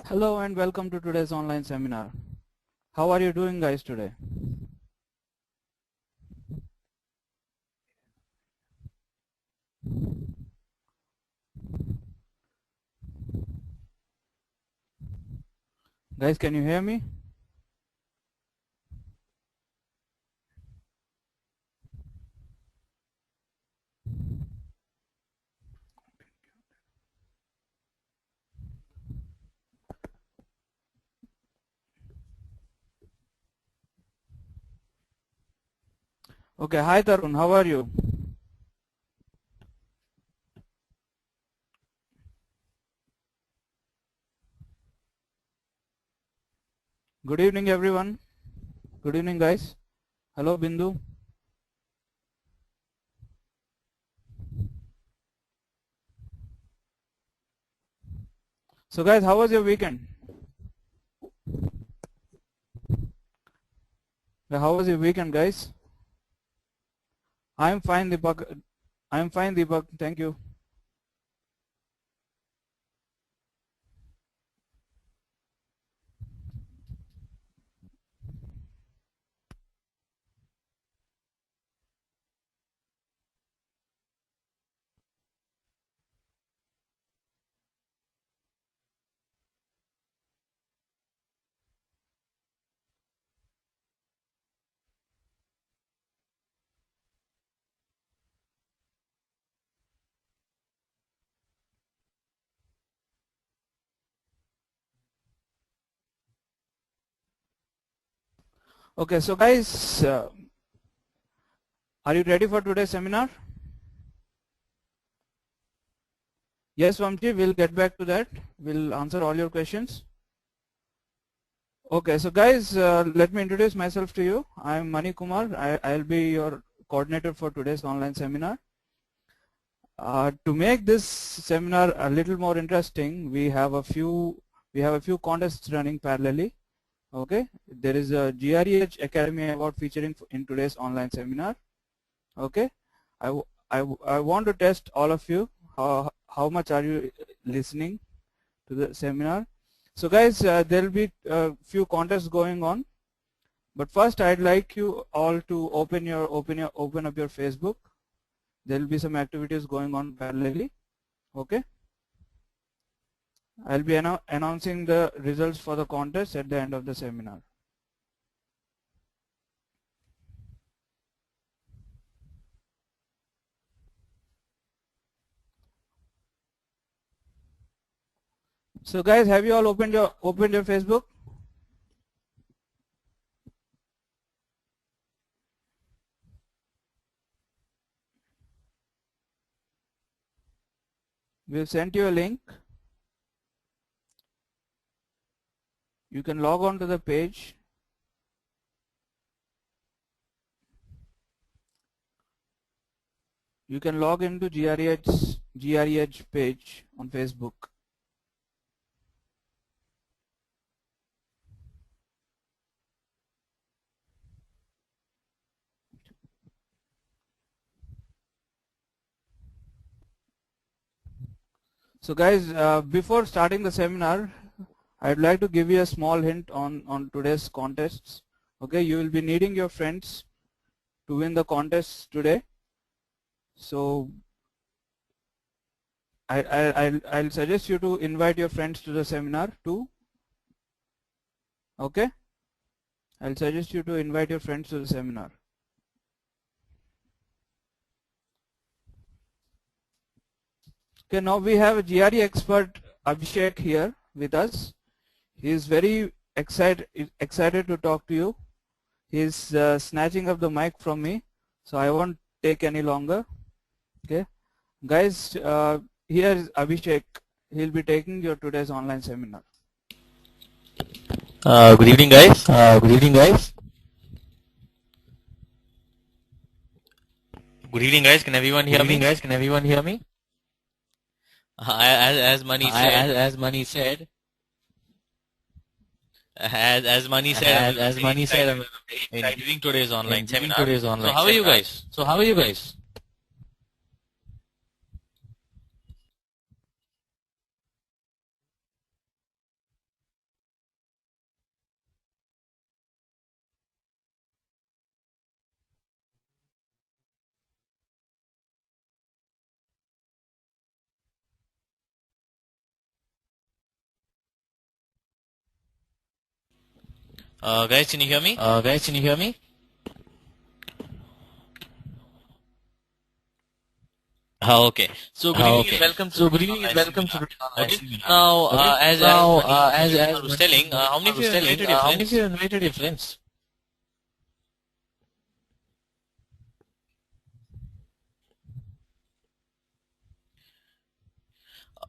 Hello and welcome to today's online seminar. How are you doing guys today? Guys, can you hear me? Okay, hi Tarun, how are you? Good evening everyone. Good evening guys. Hello Bindu. So guys, how was your weekend? How was your weekend guys? I'm fine Deepak. I'm fine Deepak, thank you. Okay, so guys, are you ready for today's seminar? Yes, Vamchi, we'll get back to that. We'll answer all your questions. Okay, so guys, let me introduce myself to you. I'm Mani Kumar. I'll be your coordinator for today's online seminar. To make this seminar a little more interesting, we have a few contests running parallelly. Okay, there is a GREedge Academy Award featuring in today's online seminar. Okay, I want to test all of you. How much are you listening to the seminar? So guys, there will be a few contests going on, but first I'd like you all to open up your Facebook. There will be some activities going on parallelly. Okay, I'll be announcing the results for the contest at the end of the seminar. So guys, have you all opened your Facebook? We've sent you a link. You can log on to the page. You can log into GREedge page on Facebook. So guys, before starting the seminar, I'd like to give you a small hint on today's contests. Okay, you will be needing your friends to win the contest today. So I'll suggest you to invite your friends to the seminar too. Okay, I'll suggest you to invite your friends to the seminar. Okay, now we have a GRE expert Abhishek here with us. He is very excited to talk to you. He is snatching up the mic from me, so I won't take any longer. Okay, guys, here is Abhishek. He'll be taking your today's online seminar. Good evening, guys. Good evening, guys. Good evening, guys. Can everyone hear me? Good evening, guys. Can everyone hear me? As Mani said, as Mani said, as Mani said, I'm in giving today's online seminar. So how are you guys? So how are you guys? Guys, can you hear me? Guys, can you hear me? Okay. So good evening and welcome to Good evening and welcome to the online Okay. seminar. Now, Okay. as Now, Mani as was telling, how many of you have invited your how many of friends? you have invited your friends?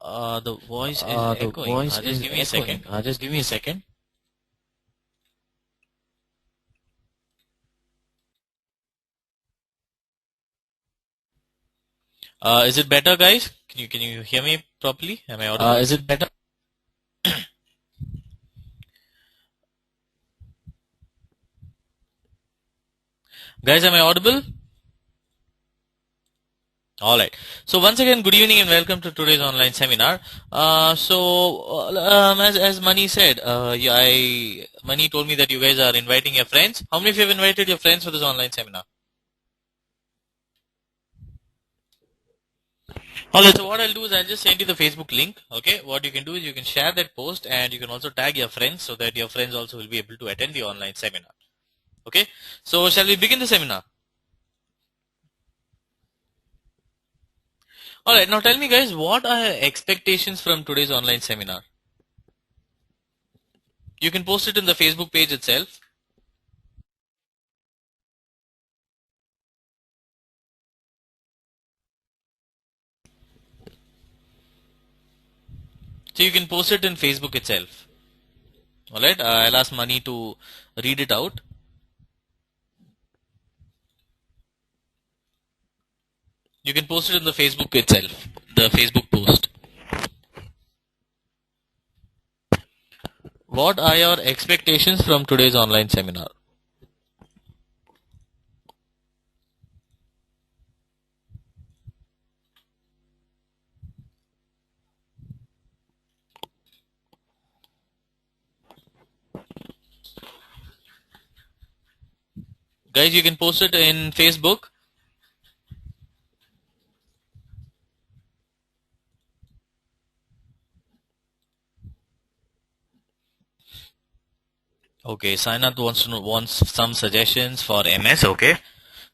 The voice is The echoing. voice Just is give me a second. echoing. Just give me a second. Is it better, guys? Can you hear me properly? Am I audible? Is it better? Guys, am I audible? All right. So once again, good evening and welcome to today's online seminar. As Mani said, Mani told me that you guys are inviting your friends. How many of you have invited your friends for this online seminar? Alright, so what I'll do is I'll just send you the Facebook link. Okay, what you can do is you can share that post and you can also tag your friends so that your friends also will be able to attend the online seminar. Okay, so shall we begin the seminar? Alright, now tell me guys, what are your expectations from today's online seminar? You can post it in the Facebook page itself. So you can post it in Facebook itself. Alright, I'll ask Mani to read it out. You can post it in the Facebook itself, the Facebook post. What are your expectations from today's online seminar? Guys, you can post it in Facebook. Okay, Sainath wants some suggestions for MS. Okay,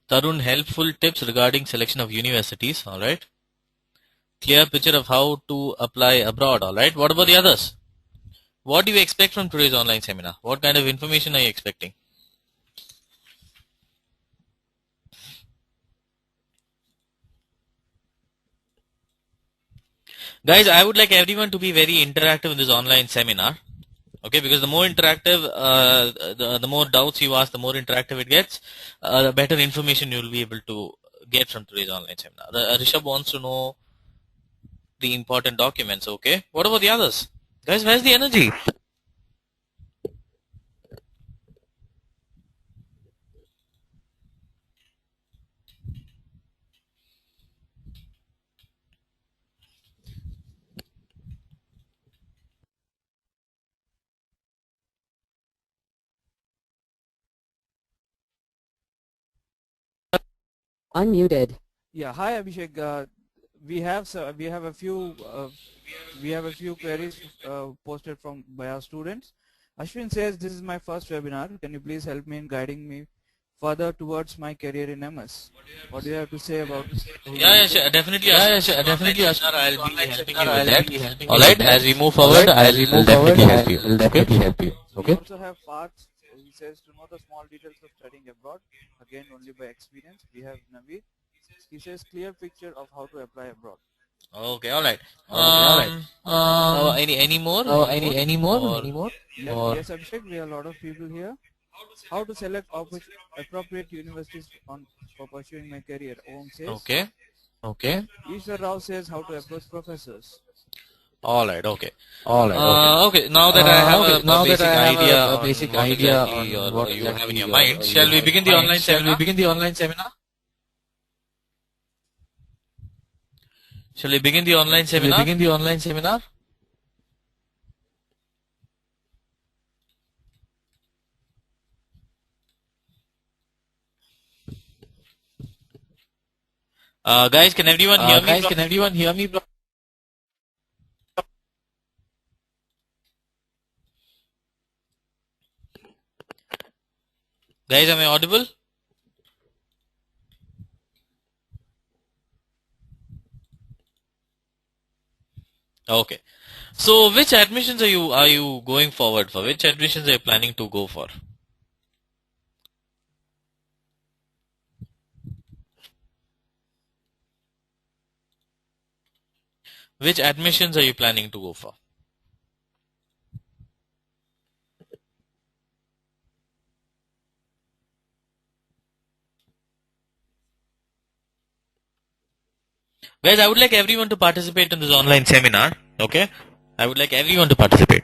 Tarun, helpful tips regarding selection of universities. All right, clear picture of how to apply abroad. All right, what about the others? What do you expect from today's online seminar? What kind of information are you expecting? Guys, I would like everyone to be very interactive in this online seminar. Okay, because the more interactive, the more doubts you ask, the more interactive it gets, the better information you will be able to get from today's online seminar. Rishabh wants to know the important documents. Okay, what about the others? Guys, where's the energy? Unmuted. Yeah, hi Abhishek. We have a few queries posted from by our students. Ashwin says, "This is my first webinar. Can you please help me in guiding me further towards my career in MS?" What do you have to say about? Yeah, sure, definitely. Yeah, sure, definitely. I'll be helping you with I'll that. be helping All you right, with that. as we move forward, I'll definitely help you. I'll Okay. definitely help you. We Okay. also have parts. He says to know the small details of studying abroad. Again, only by experience. We have Naveed. He says clear picture of how to apply abroad. Okay, all right. All right. Any more? Any more? Or Any more? Yes, Abhishek. We have a lot of people here. How to select appropriate universities for pursuing my career? Om says. okay, Okay. Ishwar Rao says how to approach professors. all right, okay. All right. Okay. Okay, now that I have Okay. Now a that basic I have idea a on basic what idea exactly on what you have in exactly your mind, shall we begin the online Shall we seminar? begin the online seminar? Shall we begin the online Shall we seminar? begin the online seminar? Guys, can everyone hear me? Guys, can everyone hear me? Guys, am I audible? Okay. So which admissions are you going forward for? Which admissions are you planning to go for? Which admissions are you planning to go for? Guys, I would like everyone to participate in this online seminar. Okay? I would like everyone to participate.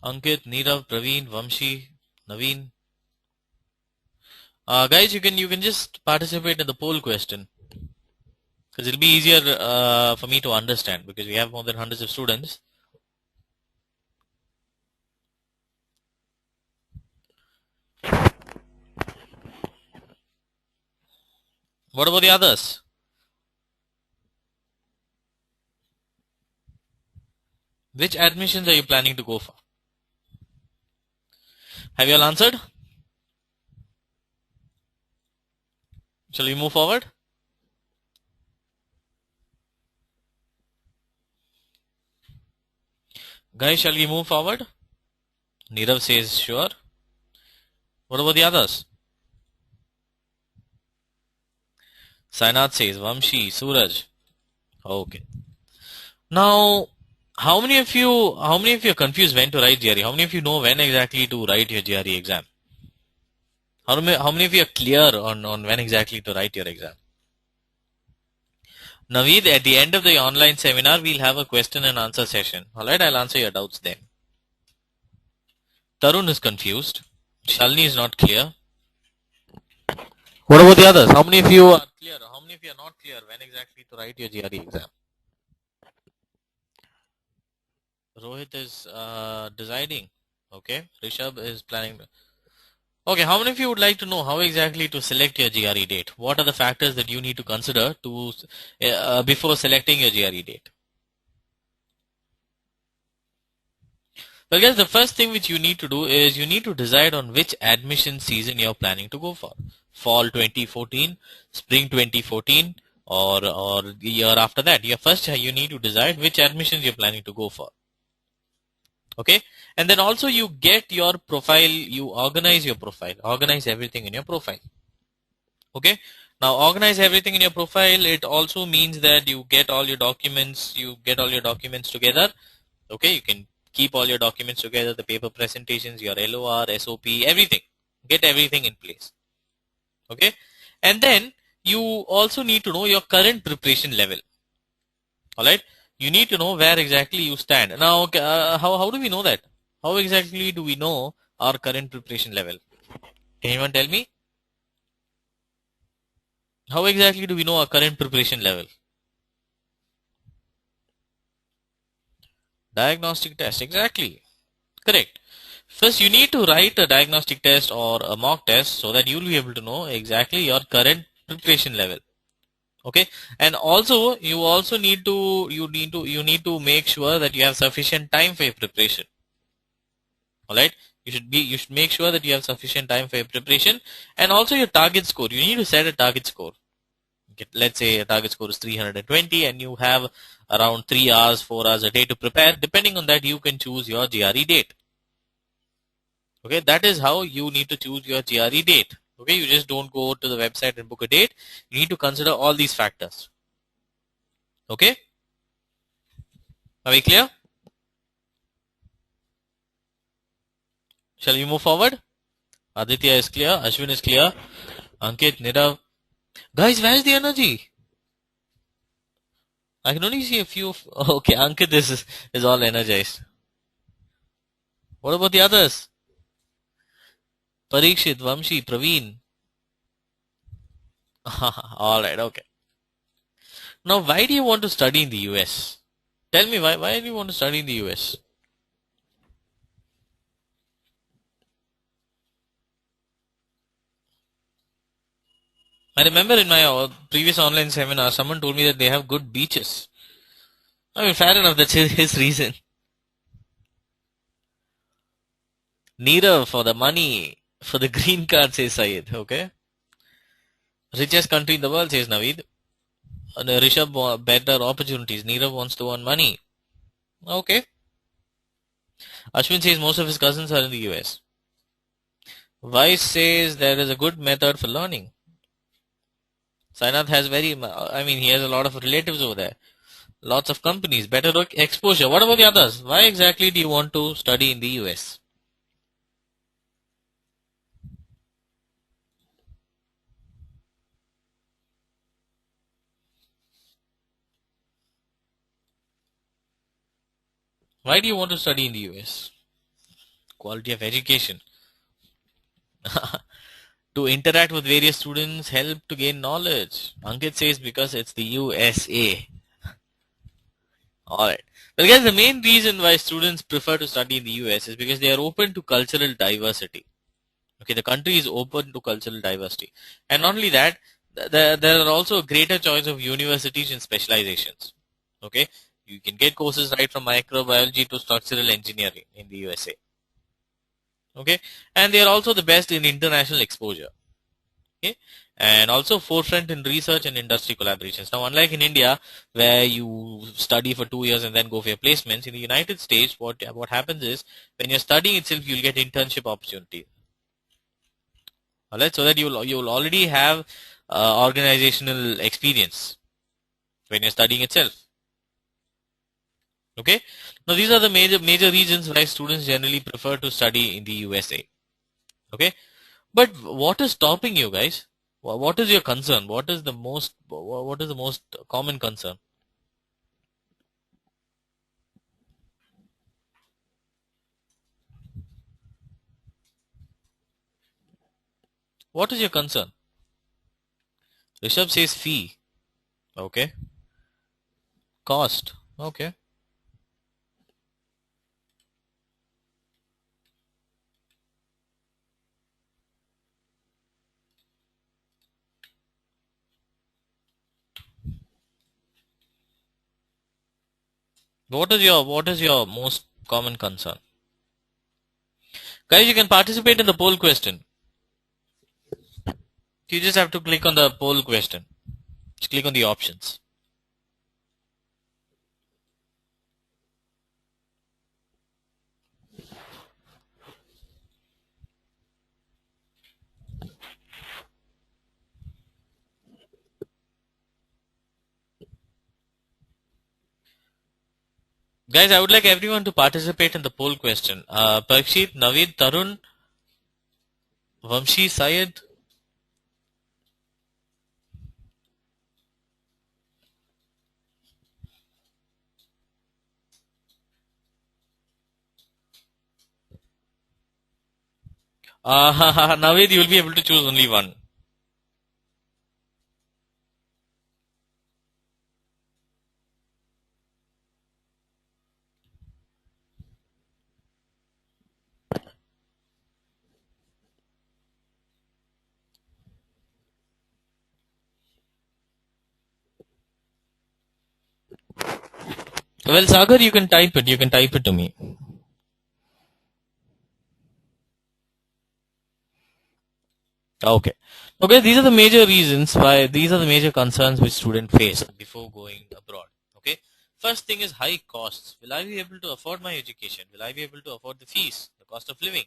Ankit, Neerav, Praveen, Vamshi, Naveen. Guys, you can just participate in the poll question because it'll be easier for me to understand because we have more than hundreds of students. What about the others? Which admissions are you planning to go for? Have you all answered? Shall we move forward? Guys, shall we move forward? Neerav says sure. What about the others? Sainath says Vamshi, Suraj. Okay. Now, how many of you are confused when to write GRE? How many of you know when exactly to write your GRE exam? How many of you are clear on when exactly to write your exam? Naveed, at the end of the online seminar, we'll have a question and answer session. Alright, I'll answer your doubts then. Tarun is confused. Shalini is not clear. What about the others? How many of you are clear? How many of you are not clear when exactly to write your GRE exam? Rohit is deciding. Okay. Rishabh is planning. Okay. How many of you would like to know how exactly to select your GRE date? What are the factors that you need to consider to before selecting your GRE date? Well, guys, the first thing which you need to do is you need to decide on which admission season you're planning to go for. Fall 2014, spring 2014, or the year after that. First, you need to decide which admissions you're planning to go for. Okay, and then also you get your profile, you organize your profile, organize everything in your profile. Okay, now organize everything in your profile. It also means that you get all your documents, together. Okay, you can keep all your documents together, the paper presentations, your LOR, SOP, everything. Get everything in place. Okay, and then you also need to know your current preparation level. Alright, you need to know where exactly you stand. Now, how do we know that? How exactly do we know our current preparation level? Can anyone tell me? How exactly do we know our current preparation level? Diagnostic test, exactly. Correct. First, you need to write a diagnostic test or a mock test so that you'll be able to know exactly your current preparation level. Okay, and also you need to make sure that you have sufficient time for your preparation. All right, you should make sure that you have sufficient time for your preparation, and also your target score. You need to set a target score. Okay, let's say a target score is 320 and you have around 3 hours 4 hours a day to prepare. Depending on that, you can choose your GRE date. Okay, that is how you need to choose your GRE date. Okay, you just don't go to the website and book a date. You need to consider all these factors. Okay, are we clear? Shall we move forward? Aditya is clear, Ashwin is clear, Ankit, Nirav. Guys, where is the energy? I can only see a few. Okay, Ankit is all energized. What about the others? Parikshit, Vamshi, Praveen. Alright, okay. Now, why do you want to study in the US? Tell me, why do you want to study in the US? I remember in my previous online seminar, someone told me that they have good beaches. I mean, fair enough. That's his reason. Neither for the money, for the green card, says Syed. Okay. Richest country in the world, says Naveed. And Rishabh better opportunities. Neerav wants to earn money. Okay. Ashwin says most of his cousins are in the US. Vice says there is a good method for learning. Sainath has he has a lot of relatives over there. Lots of companies. Better work exposure. What about the others? Why exactly do you want to study in the US? Why do you want to study in the US? Quality of education. To interact with various students, help to gain knowledge. Ankit says because it's the USA. Alright. Well, guys, the main reason why students prefer to study in the US is because they are open to cultural diversity. Okay, the country is open to cultural diversity. And not only that, there are also a greater choice of universities and specializations. Okay, you can get courses right from microbiology to structural engineering in the USA. Okay, and they are also the best in international exposure. Okay, and also forefront in research and industry collaborations. Now, unlike in India, where you study for 2 years and then go for your placements, in the United States, what happens is when you're studying itself, you'll get internship opportunity. Alright, so that you'll already have organizational experience when you're studying itself. Okay, now these are the major reasons why students generally prefer to study in the USA. Okay, but what is stopping you guys? What is your concern? What is the most common concern? What is your concern? Rishabh says fee. Okay. Cost. Okay. What is your most common concern? Guys, you can participate in the poll question. You just have to click on the poll question. Just click on the options. Guys, I would like everyone to participate in the poll question. Parikshit, Naveed, Tarun, Vamshi, Syed. Naveed, you will be able to choose only one. Well, Sagar, you can type it. You can type it to me. Okay. Okay, these are the major reasons why, these are the major concerns which students face before going abroad. Okay. First thing is high costs. Will I be able to afford my education? Will I be able to afford the fees, the cost of living?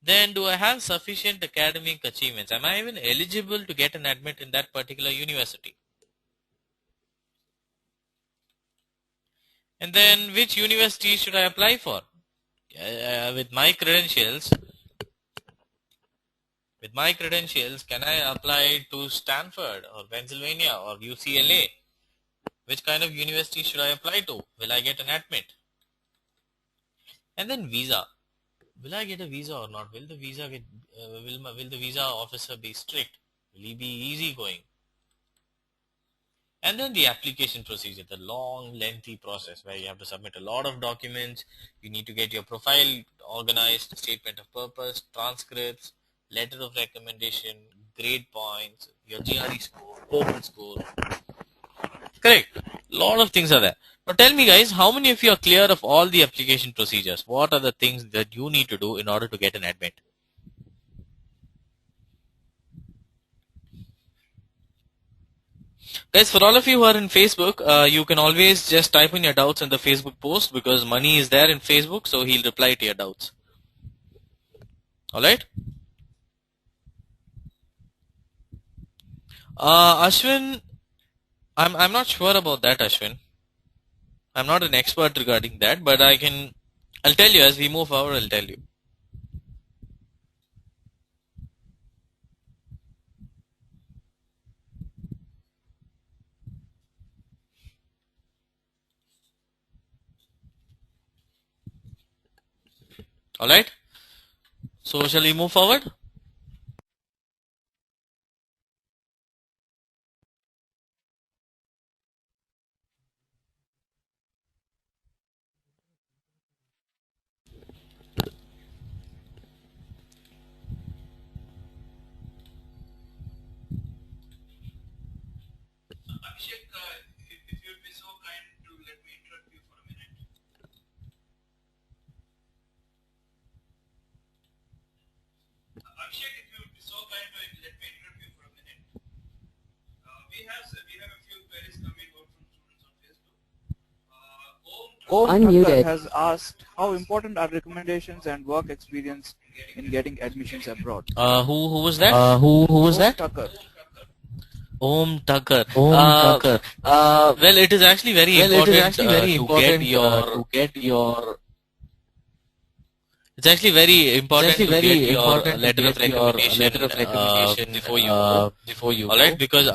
Then do I have sufficient academic achievements? Am I even eligible to get an admit in that particular university? And then which university should I apply for? With my credentials, can I apply to Stanford or Pennsylvania or UCLA? Which kind of university should I apply to? Will I get an admit? And then visa. Will I get a visa or not? Will the visa get? Will the visa officer be strict? Will he be easygoing? And then the application procedure, the long, lengthy process where you have to submit a lot of documents. You need to get your profile organized, statement of purpose, transcripts, letter of recommendation, grade points, your GRE score, total score. Correct. Lot of things are there. Now tell me guys, how many of you are clear of all the application procedures? What are the things that you need to do in order to get an admit? Guys, for all of you who are in Facebook, you can always just type in your doubts in the Facebook post, because Money is there in Facebook, so he'll reply to your doubts. Alright? Ashwin, I'm not sure about that, Ashwin. I'm not an expert regarding that, but I'll tell you as we move forward, I'll tell you. Alright? So shall we move forward? Abhishek, if you'd be so kind to let me interrupt you for a minute. Abhishek, if you'd be so kind to let me interrupt you for a minute. We have a few queries coming out from students on Facebook. Om Unmuted. has asked how important are recommendations and work experience in getting admissions abroad. Who was that? Who was Om that? Tucker. Om Tucker. Tucker. Well, it is actually very important to get your. It's actually very important to get your letter of your recommendation letter of recommendation before you go. before you Alright, go. because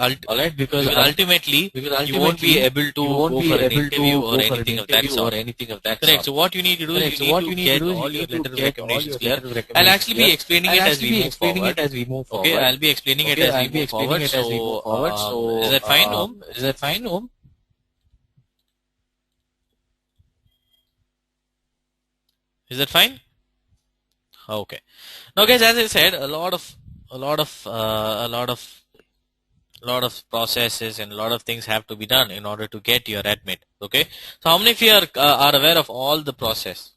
ultimately you won't be able to go for an interview or anything of that sort. Correct. So what you need to do is you need to get all your letter of recommendations clear. I'll actually be explaining it as we move forward. Okay, I'll be explaining it as we move forward. So is that fine, Om? Is that fine, Om? Is that fine? Okay. Now, guys, as I said, a lot of processes and a lot of things have to be done in order to get your admit. Okay. So, how many of you are aware of all the process?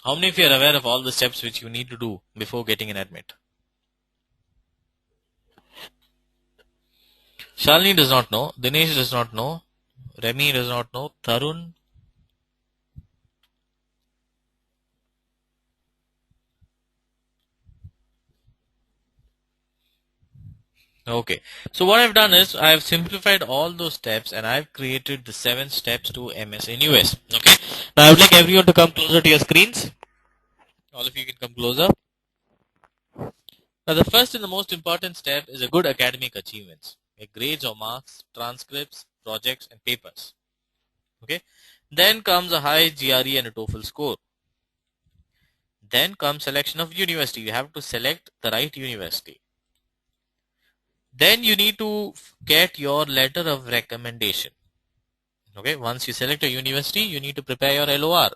How many of you are aware of all the steps which you need to do before getting an admit? Shalini does not know. Dinesh does not know. Remy does not know. Tarun. Okay. So what I've done is I've simplified all those steps and I've created the 7 steps to MS in US. Okay. Now I would like everyone to come closer to your screens. All of you can come closer. Now the first and the most important step is a good academic achievements. Grades or marks, transcripts, projects and papers. Okay. Then comes a high GRE and a TOEFL score. Then comes selection of university. You have to select the right university. Then you need to get your letter of recommendation. Okay. Once you select a university, you need to prepare your LOR.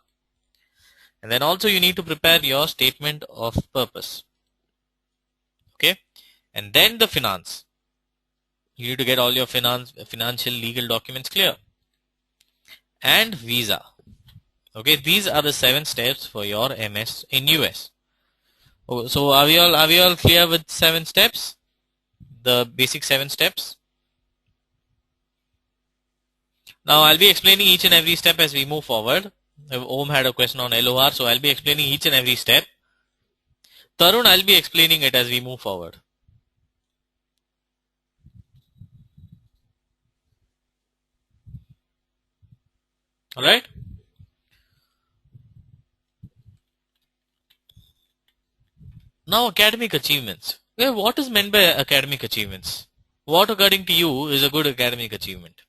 And then also you need to prepare your statement of purpose. Okay. And then the finance. You need to get all your financial legal documents clear. And visa. Okay, these are the 7 steps for your MS in US. So are we all clear with 7 steps? The basic 7 steps. Now I'll be explaining each and every step as we move forward. Om had a question on LOR, so I'll be explaining each and every step. Tarun, I'll be explaining it as we move forward. Alright? Now academic achievements. Yeah, what is meant by academic achievements? What according to you is a good academic achievement?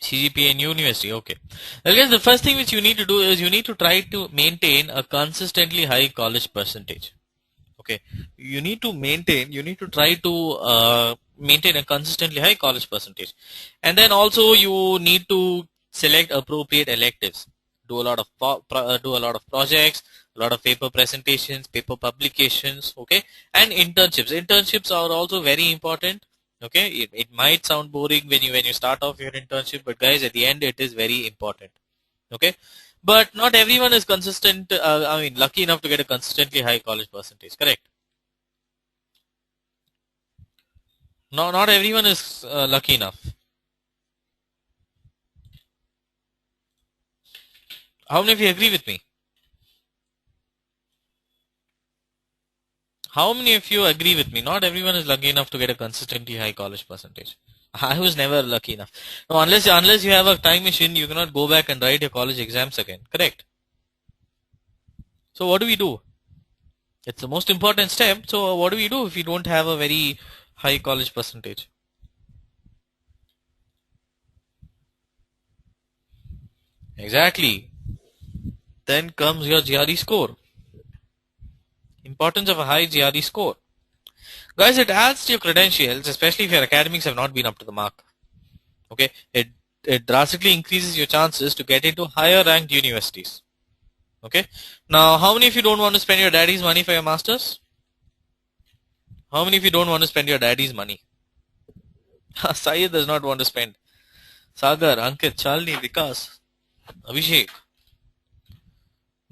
CGPA in university, okay. Well guys, the first thing which you need to do is you need to try to maintain a consistently high college percentage. Okay. You need to try to maintain a consistently high college percentage. And then also you need to select appropriate electives. Do a lot of do a lot of projects, a lot of paper presentations, paper publications, okay, and internships. Internships are also very important. Okay, it might sound boring when you start off your internship, but guys, at the end it is very important. Okay, but not everyone is consistent. I mean, lucky enough to get a consistently high college percentage. Correct? No, not everyone is lucky enough. How many of you agree with me? How many of you agree with me? Not everyone is lucky enough to get a consistently high college percentage. I was never lucky enough. No, unless you have a time machine, you cannot go back and write your college exams again. Correct? So what do we do? It's the most important step. So what do we do if we don't have a very high college percentage? Exactly. Then comes your GRE score. Importance of a high GRE score. Guys, it adds to your credentials, especially if your academics have not been up to the mark. Okay, it drastically increases your chances to get into higher ranked universities. Okay, now how many of you don't want to spend your daddy's money for your masters? How many of you don't want to spend your daddy's money? Syed does not want to spend. Sagar, Ankit, Chalni, Vikas, Abhishek,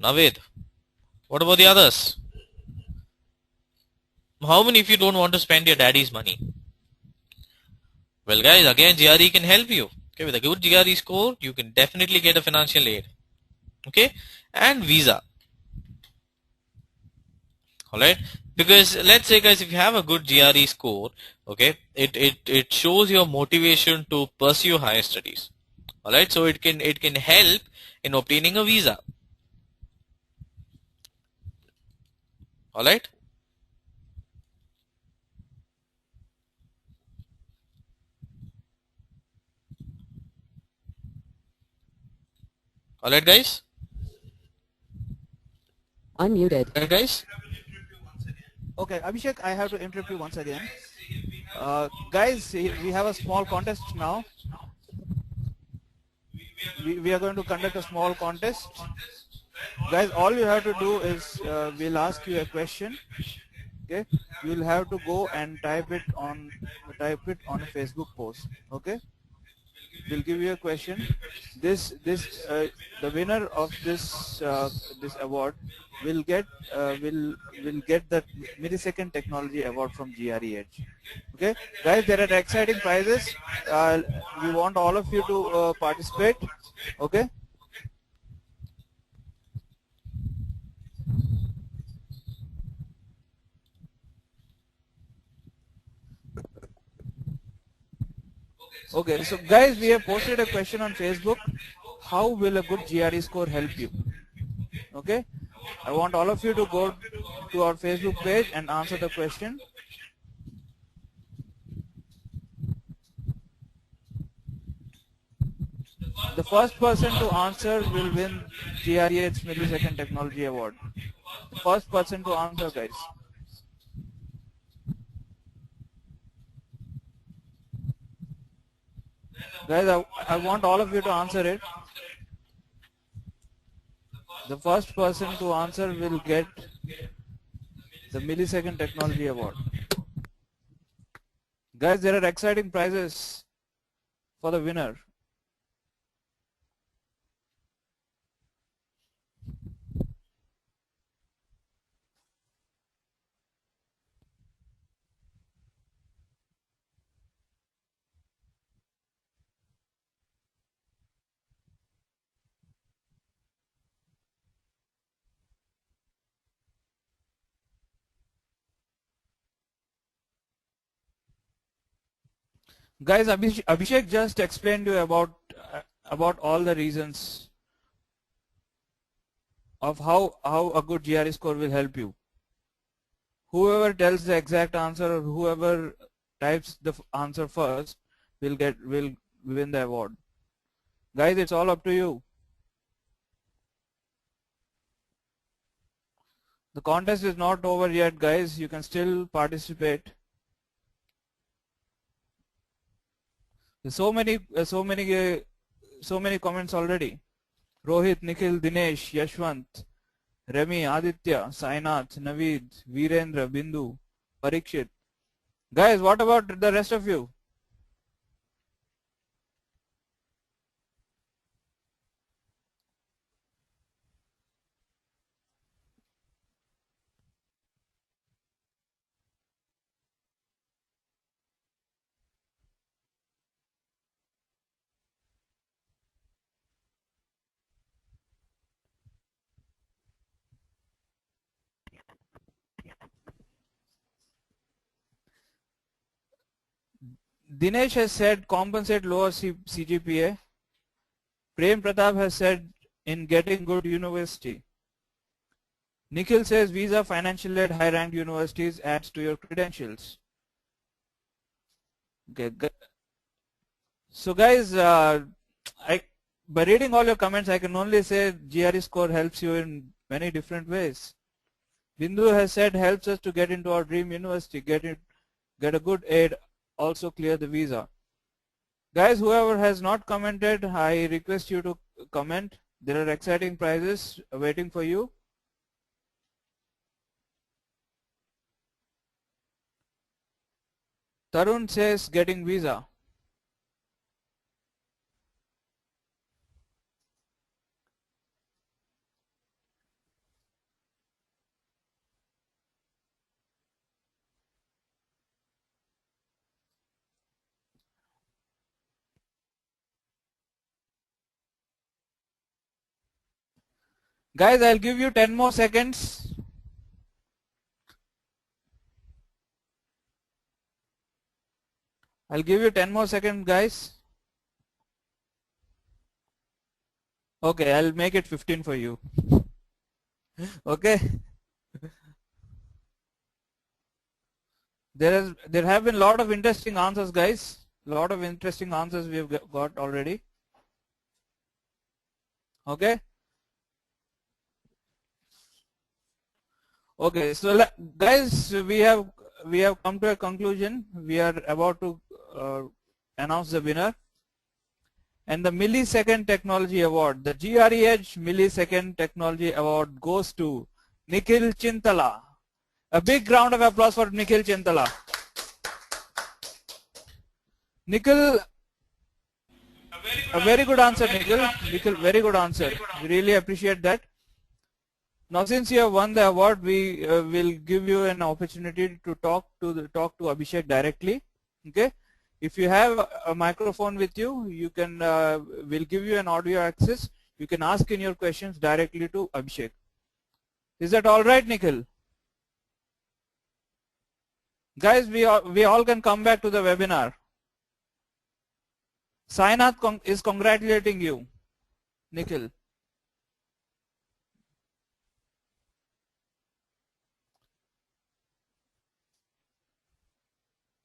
Naved. What about the others? How many of you don't want to spend your daddy's money? Well, guys, again, GRE can help you. Okay, with a good GRE score, you can definitely get a financial aid. Okay, and visa. Alright, because let's say, guys, if you have a good GRE score, okay, it shows your motivation to pursue higher studies. Alright, so it can help in obtaining a visa. Alright, alright, guys. Unmuted. Alright, guys. Okay, Abhishek, I have to interrupt you once again. Guys, we have a small contest now. We are going to conduct a small contest. Guys, all you have to do is we'll ask you a question. Okay, you'll have to go and type it on a Facebook post. Okay, we'll give you a question. The winner of this award will get the millisecond technology award from GREedge. Okay, guys, there are exciting prizes. We want all of you to participate. Okay. Okay, so guys, we have posted a question on Facebook. How will a good GRE score help you? Okay, I want all of you to go to our Facebook page and answer the question. The first person to answer will win GRE's Millisecond Technology Award. The first person to answer, guys. Guys, I want all of you to answer it. The first person to answer will get the Millisecond Technology Award. Guys, there are exciting prizes for the winner. Guys, Abhishek just explained to you about all the reasons of how a good GRE score will help you. Whoever tells the exact answer or whoever types the answer first will win the award. Guys, it's all up to you. The contest is not over yet, guys. You can still participate. So many, so many comments already. Rohit, Nikhil, Dinesh, Yashwant, Remy, Aditya, Sainath, Naveed, Virendra, Bindu, Parikshit. Guys, what about the rest of you? Dinesh has said compensate lower CGPA. Prem Pratap has said in getting good university. Nikhil says visa financial aid high ranked universities adds to your credentials. Okay. So guys, by reading all your comments, I can only say GRE score helps you in many different ways. Bindu has said helps us to get into our dream university, get a good aid, also clear the visa. Guys, whoever has not commented, I request you to comment. There are exciting prizes waiting for you. Tarun says getting visa. Guys, I'll give you 10 more seconds. I'll give you 10 more seconds, guys. Okay, I'll make it 15 for you. Okay. There have been a lot of interesting answers, guys. A lot of interesting answers we have got already. Okay. Okay, so guys, we have come to a conclusion. We are about to announce the winner, and the Millisecond Technology Award, the GREedge Millisecond Technology Award, goes to Nikhil Chintala. A big round of applause for Nikhil Chintala. Nikhil, a very good answer, Nikhil. Nikhil, very good answer. We really appreciate that. Now, since you have won the award, we will give you an opportunity to talk to Abhishek directly. Okay, if you have a microphone with you, you can we'll give you an audio access. You can ask in your questions directly to Abhishek. Is that all right, Nikhil? Guys, we all can come back to the webinar. Sainath is congratulating you, Nikhil.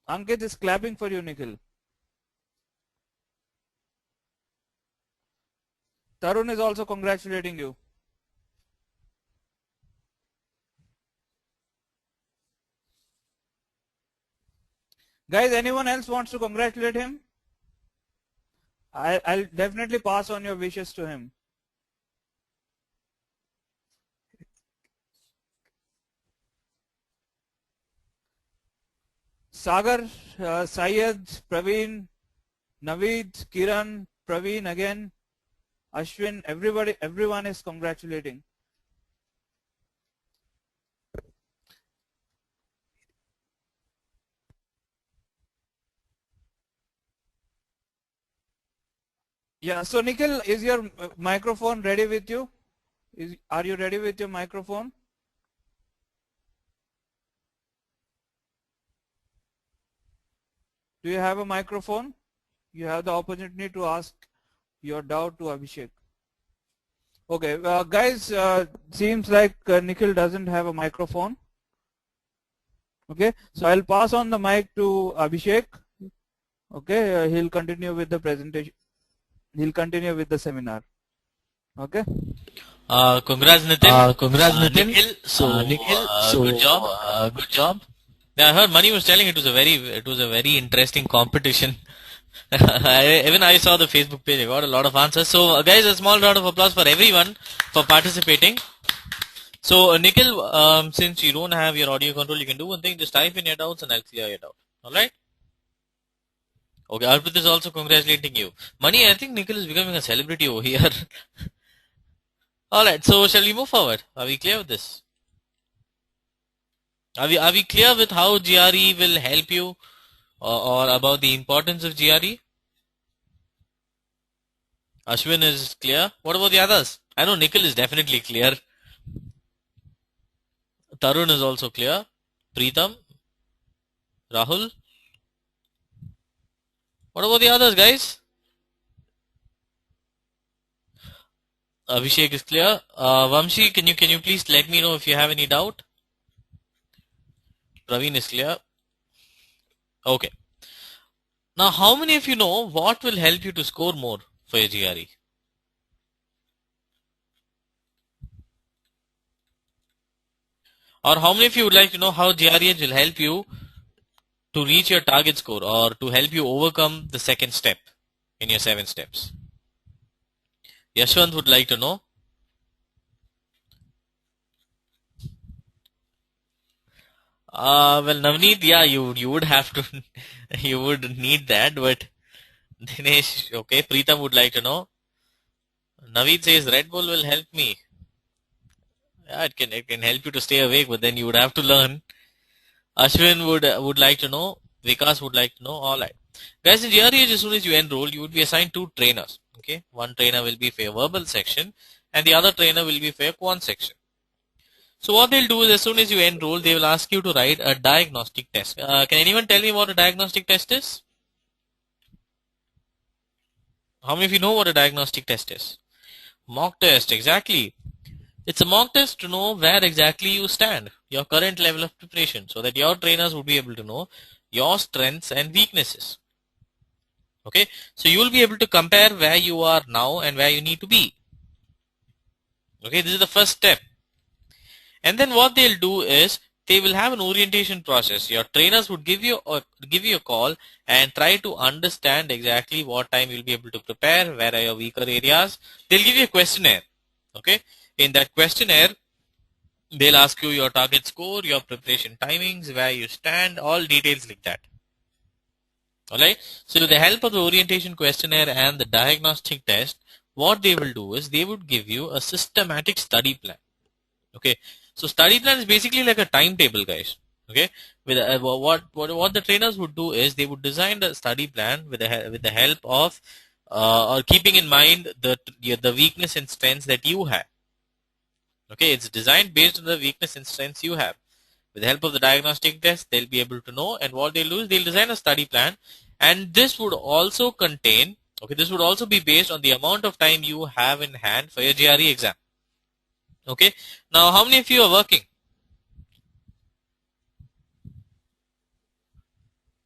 Ankit is clapping for you, Nikhil. Tarun is also congratulating you. Guys, anyone else wants to congratulate him? I'll definitely pass on your wishes to him. Sagar, Syed, Praveen, Naveed, Kiran, Praveen again, Ashwin, everyone is congratulating. Yeah, so Nikhil, is your microphone ready with you? Are you ready with your microphone? Do you have a microphone? You have the opportunity to ask your doubt to Abhishek. Okay, guys, seems like Nikhil doesn't have a microphone. Okay, so I'll pass on the mic to Abhishek. Okay, he'll continue with the presentation. He'll continue with the seminar. Okay. Congrats, Nitin. Nikhil. So, good job. Good job. Yeah, I heard Mani was telling it was a very interesting competition. Even I saw the Facebook page. I got a lot of answers. So, guys, a small round of applause for everyone for participating. So, Nikhil, since you don't have your audio control, you can do one thing. Just type in your doubts and I'll clear your doubt. All right? Okay, Arpit is also congratulating you. Mani, I think Nikhil is becoming a celebrity over here. All right. So, shall we move forward? Are we clear with this? Are we clear with how GRE will help you, or about the importance of GRE? Ashwin is clear. What about the others? I know Nikhil is definitely clear. Tarun is also clear. Preetham, Rahul. What about the others, guys? Abhishek is clear. Vamshi, can you please let me know if you have any doubt? Praveen is clear. Okay. Now, how many of you know what will help you to score more for your GRE? Or how many of you would like to know how GREs will help you to reach your target score, or to help you overcome the second step in your 7 steps? Yashwant would like to know. Well, Navneet, yeah, you would have to, you would need that, but Dinesh, okay, Preetham would like to know. Naveed says Red Bull will help me. Yeah, it can help you to stay awake, but then you would have to learn. Ashwin would like to know. Vikas would like to know. All right, guys, in GREH, as soon as you enroll, you would be assigned 2 trainers. Okay, one trainer will be for your verbal section, and the other trainer will be for your quant section. So what they'll do is, as soon as you enroll, they will ask you to write a diagnostic test. Can anyone tell me what a diagnostic test is? How many of you know what a diagnostic test is? Mock test, exactly. It's a mock test to know where exactly you stand, your current level of preparation, so that your trainers would be able to know your strengths and weaknesses. Okay, so you will be able to compare where you are now and where you need to be. Okay, this is the first step. And then what they'll do is, they will have an orientation process. Your trainers would give you a call and try to understand exactly what time you'll be able to prepare, where are your weaker areas. They'll give you a questionnaire. Okay, in that questionnaire, they'll ask you your target score, your preparation timings, where you stand, all details like that. Alright, so with the help of the orientation questionnaire and the diagnostic test, what they will do is, they would give you a systematic study plan. Okay, so study plan is basically like a timetable, guys. Okay, with what the trainers would do is, they would design the study plan with the help of, or keeping in mind the weakness and strengths that you have. Okay, it's designed based on the weakness and strengths you have. With the help of the diagnostic test, they'll be able to know, and what they'll do is, they'll design a study plan, and this would also contain, okay, this would also be based on the amount of time you have in hand for your GRE exam. Okay, now how many of you are working?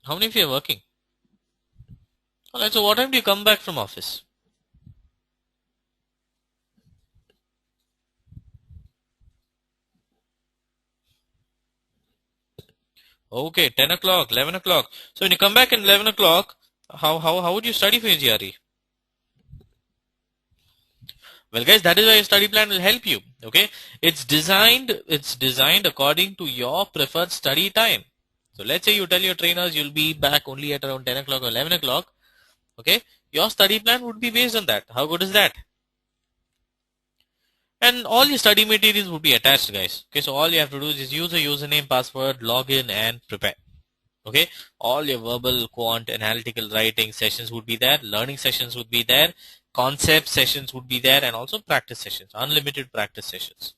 How many of you are working? Alright, so what time do you come back from office? Okay, 10 o'clock, 11 o'clock. So when you come back at 11 o'clock, how would you study for your GRE? Well, guys, that is why your study plan will help you. Okay, it's designed according to your preferred study time. So let's say you tell your trainers you'll be back only at around 10 o'clock or 11 o'clock. Okay, your study plan would be based on that. How good is that? And all your study materials would be attached, guys. Okay, so all you have to do is just use a username, password, login, and prepare. Okay, all your verbal, quant, analytical writing sessions would be there, learning sessions would be there, concept sessions would be there, and also practice sessions, unlimited practice sessions.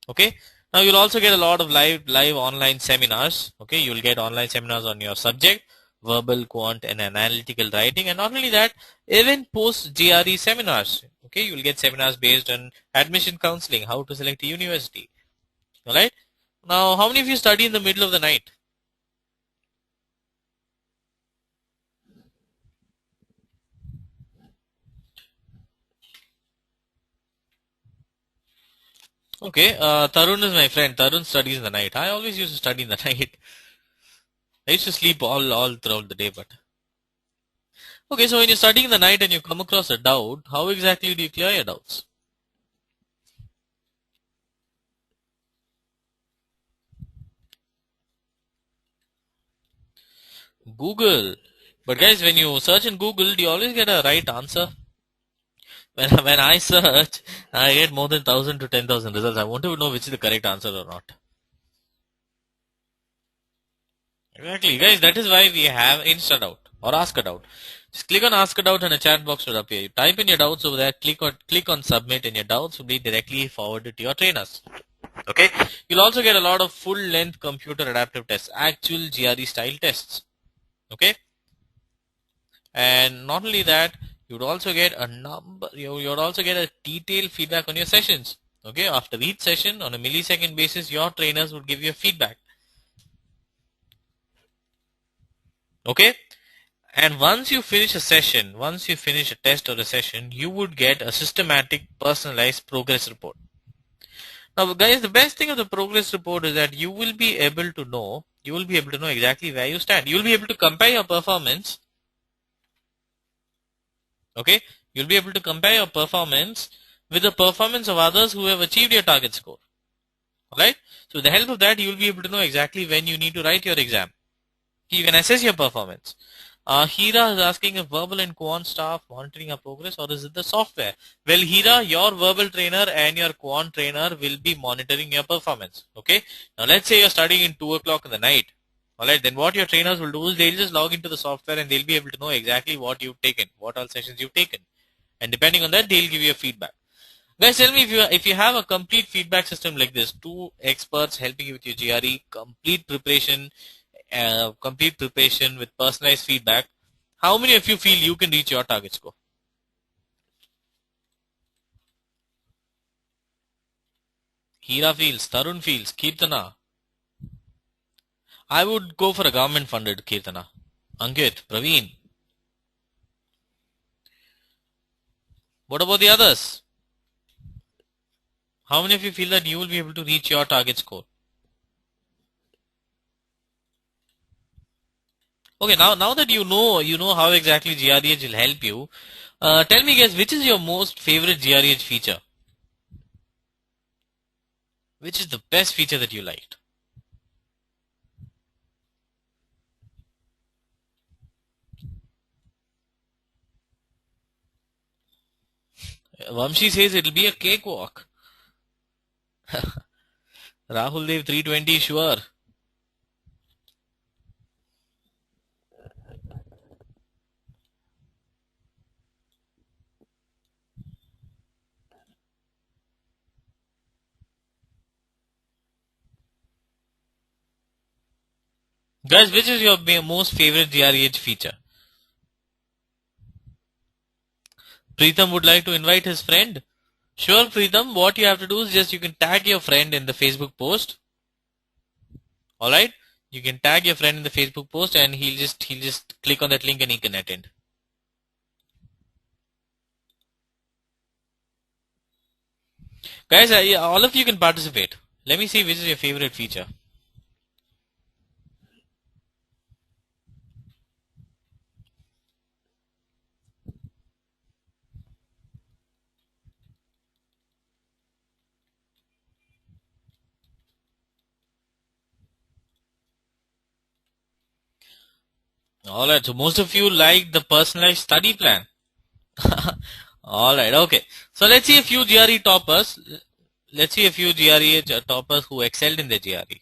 Okay, now you'll also get a lot of live online seminars. Okay, you'll get online seminars on your subject, verbal, quant, and analytical writing, and not only that, even post GRE seminars. Okay, you'll get seminars based on admission counseling, how to select a university. All right, now how many of you study in the middle of the night? Okay, Tarun is my friend. Tarun studies in the night. I always used to study in the night. I used to sleep all throughout the day, but Okay, so when you're studying in the night and you come across a doubt, how exactly do you clear your doubts? Google. But guys, when you search in Google, do you always get a right answer? When I search, I get more than 1,000 to 10,000 results. I want to know which is the correct answer or not. Exactly, guys. That is why we have Insta Doubt or Ask a Doubt. Just click on Ask a Doubt and a chat box will appear. You type in your doubts over there. Click on Submit, and your doubts will be directly forwarded to your trainers. Okay. You'll also get a lot of full-length computer adaptive tests, actual GRE style tests. Okay. And not only that, you'd also get a number. You'd also get a detailed feedback on your sessions. Okay. After each session, on a millisecond basis, your trainers would give you feedback. Okay. And once you finish a session, once you finish a test or a session, you would get a systematic personalized progress report. Now guys, the best thing of the progress report is that you will be able to know exactly where you stand. You will be able to compare your performance. Okay. You'll be able to compare your performance with the performance of others who have achieved your target score. Alright. So with the help of that, you will be able to know exactly when you need to write your exam. You can assess your performance. Hira is asking if verbal and quant staff monitoring our progress, or is it the software? Well, Hira, your verbal trainer and your quant trainer will be monitoring your performance. Okay. Now let's say you're studying in 2 o'clock in the night. Alright, then what your trainers will do is they'll just log into the software and they'll be able to know exactly what you've taken, what all sessions you've taken. And depending on that, they'll give you a feedback. Guys, tell me if you have a complete feedback system like this, two experts helping you with your GRE, complete preparation with personalized feedback, how many of you feel you can reach your target score? Hira feels, Tarun feels, Kirtana. I would go for a government funded Kirtana. Ankit, Praveen. What about the others? How many of you feel that you will be able to reach your target score? Okay, now that you know how exactly GREH will help you. Tell me, guys, which is your most favorite GREH feature? Which is the best feature that you liked? Vamshi says it'll be a cakewalk. Rahul Dev 320 sure. Guys, which is your most favorite GREH feature? Preetham would like to invite his friend. Sure, Preetham, what you have to do is just you can tag your friend in the Facebook post. Alright? You can tag your friend in the Facebook post and he'll just click on that link and he can attend. Guys, all of you can participate. Let me see which is your favorite feature. Alright, so most of you like the personalized study plan. Alright, okay. So let's see a few GRE toppers. Let's see a few GRE toppers who excelled in their GRE.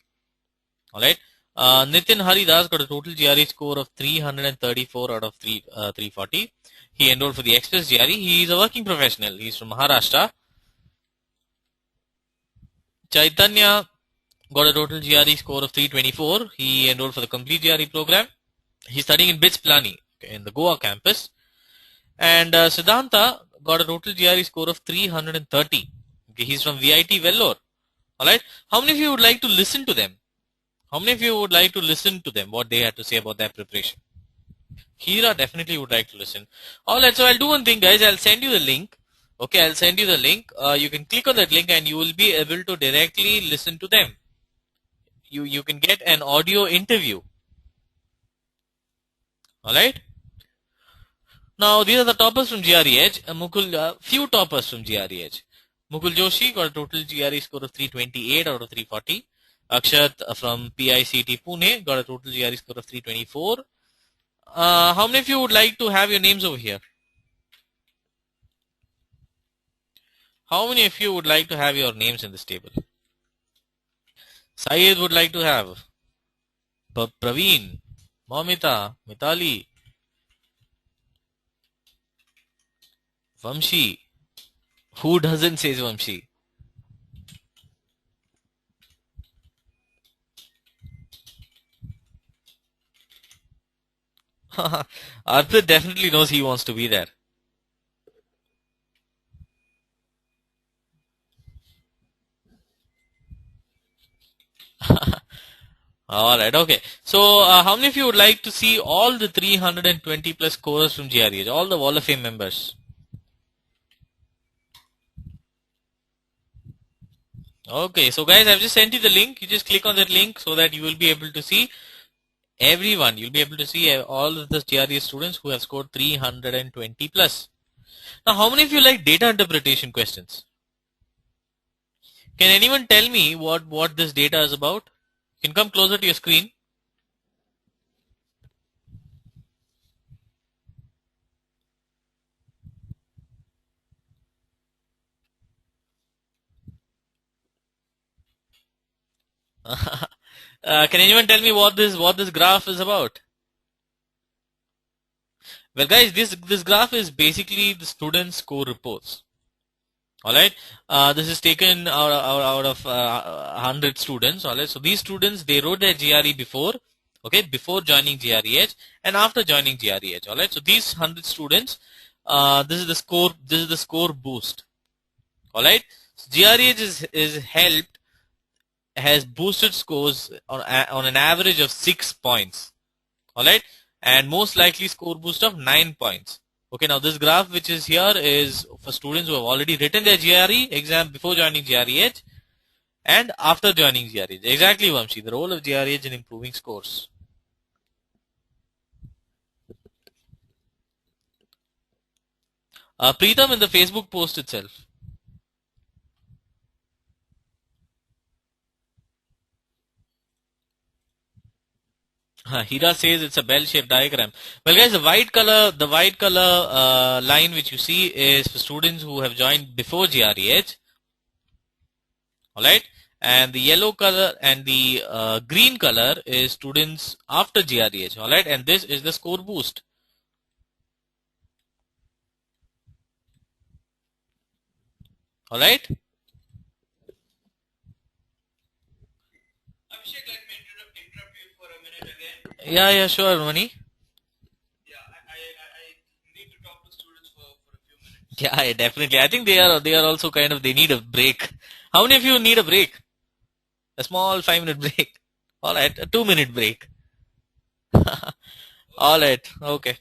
Alright. Nitin Haridas got a total GRE score of 334 out of 340. He enrolled for the Express GRE. He is a working professional. He is from Maharashtra. Chaitanya got a total GRE score of 324. He enrolled for the complete GRE program. He's studying in BITS Plani, okay, in the Goa campus. And Siddhanta got a total GRE score of 330. Okay, he's from VIT Vellore. Alright. How many of you would like to listen to them? How many of you would like to listen to them, what they had to say about their preparation? Hira definitely would like to listen. Alright, so I'll do one thing, guys. I'll send you the link. Okay, I'll send you the link. You can click on that link and you will be able to directly listen to them. You can get an audio interview. Alright? Now these are the toppers from GREH. Few toppers from GREH. Mukul Joshi got a total GRE score of 328 out of 340. Akshat from PICT Pune got a total GRE score of 324. How many of you would like to have your names over here? How many of you would like to have your names in this table? Syed would like to have. Praveen, Momita, Mitali, Vamshi. Who doesn't say Vamshi? Arthur definitely knows he wants to be there. Alright, okay. So, how many of you would like to see all the 320 plus scores from GREH, all the Wall of Fame members? Okay, so guys, I've just sent you the link. You just click on that link so that you will be able to see everyone. You'll be able to see all of the GREH students who have scored 320 plus. Now, how many of you like data interpretation questions? Can anyone tell me what this data is about? You can come closer to your screen. Can anyone tell me what this graph is about? Well, guys, this graph is basically the student score reports. All right, this is taken out of 100 students. All right, so these students, they wrote their GRE before, okay, before joining GREH and after joining GREH. All right, so these 100 students, this is the score. This is the score boost. All right, so GREH is helped has boosted scores on an average of 6 points. All right, and most likely score boost of 9 points. Okay, now this graph which is here is for students who have already written their GRE exam before joining GREH and after joining GREH. Exactly, Vamshi, the role of GREH in improving scores. Preetham, in the Facebook post itself. Hira says it's a bell-shaped diagram. Well, guys, the white color line which you see is for students who have joined before GREH. All right, and the yellow color and the green color is students after GREH. All right, and this is the score boost. All right. Abhishek, let me interrupt you for a minute again. Yeah, sure, Mani. Yeah, I need to talk to students for a few minutes. Yeah, definitely. I think they are also kind of they need a break. How many of you need a break? A small 5 minute break. All right, a 2 minute break. All right, okay.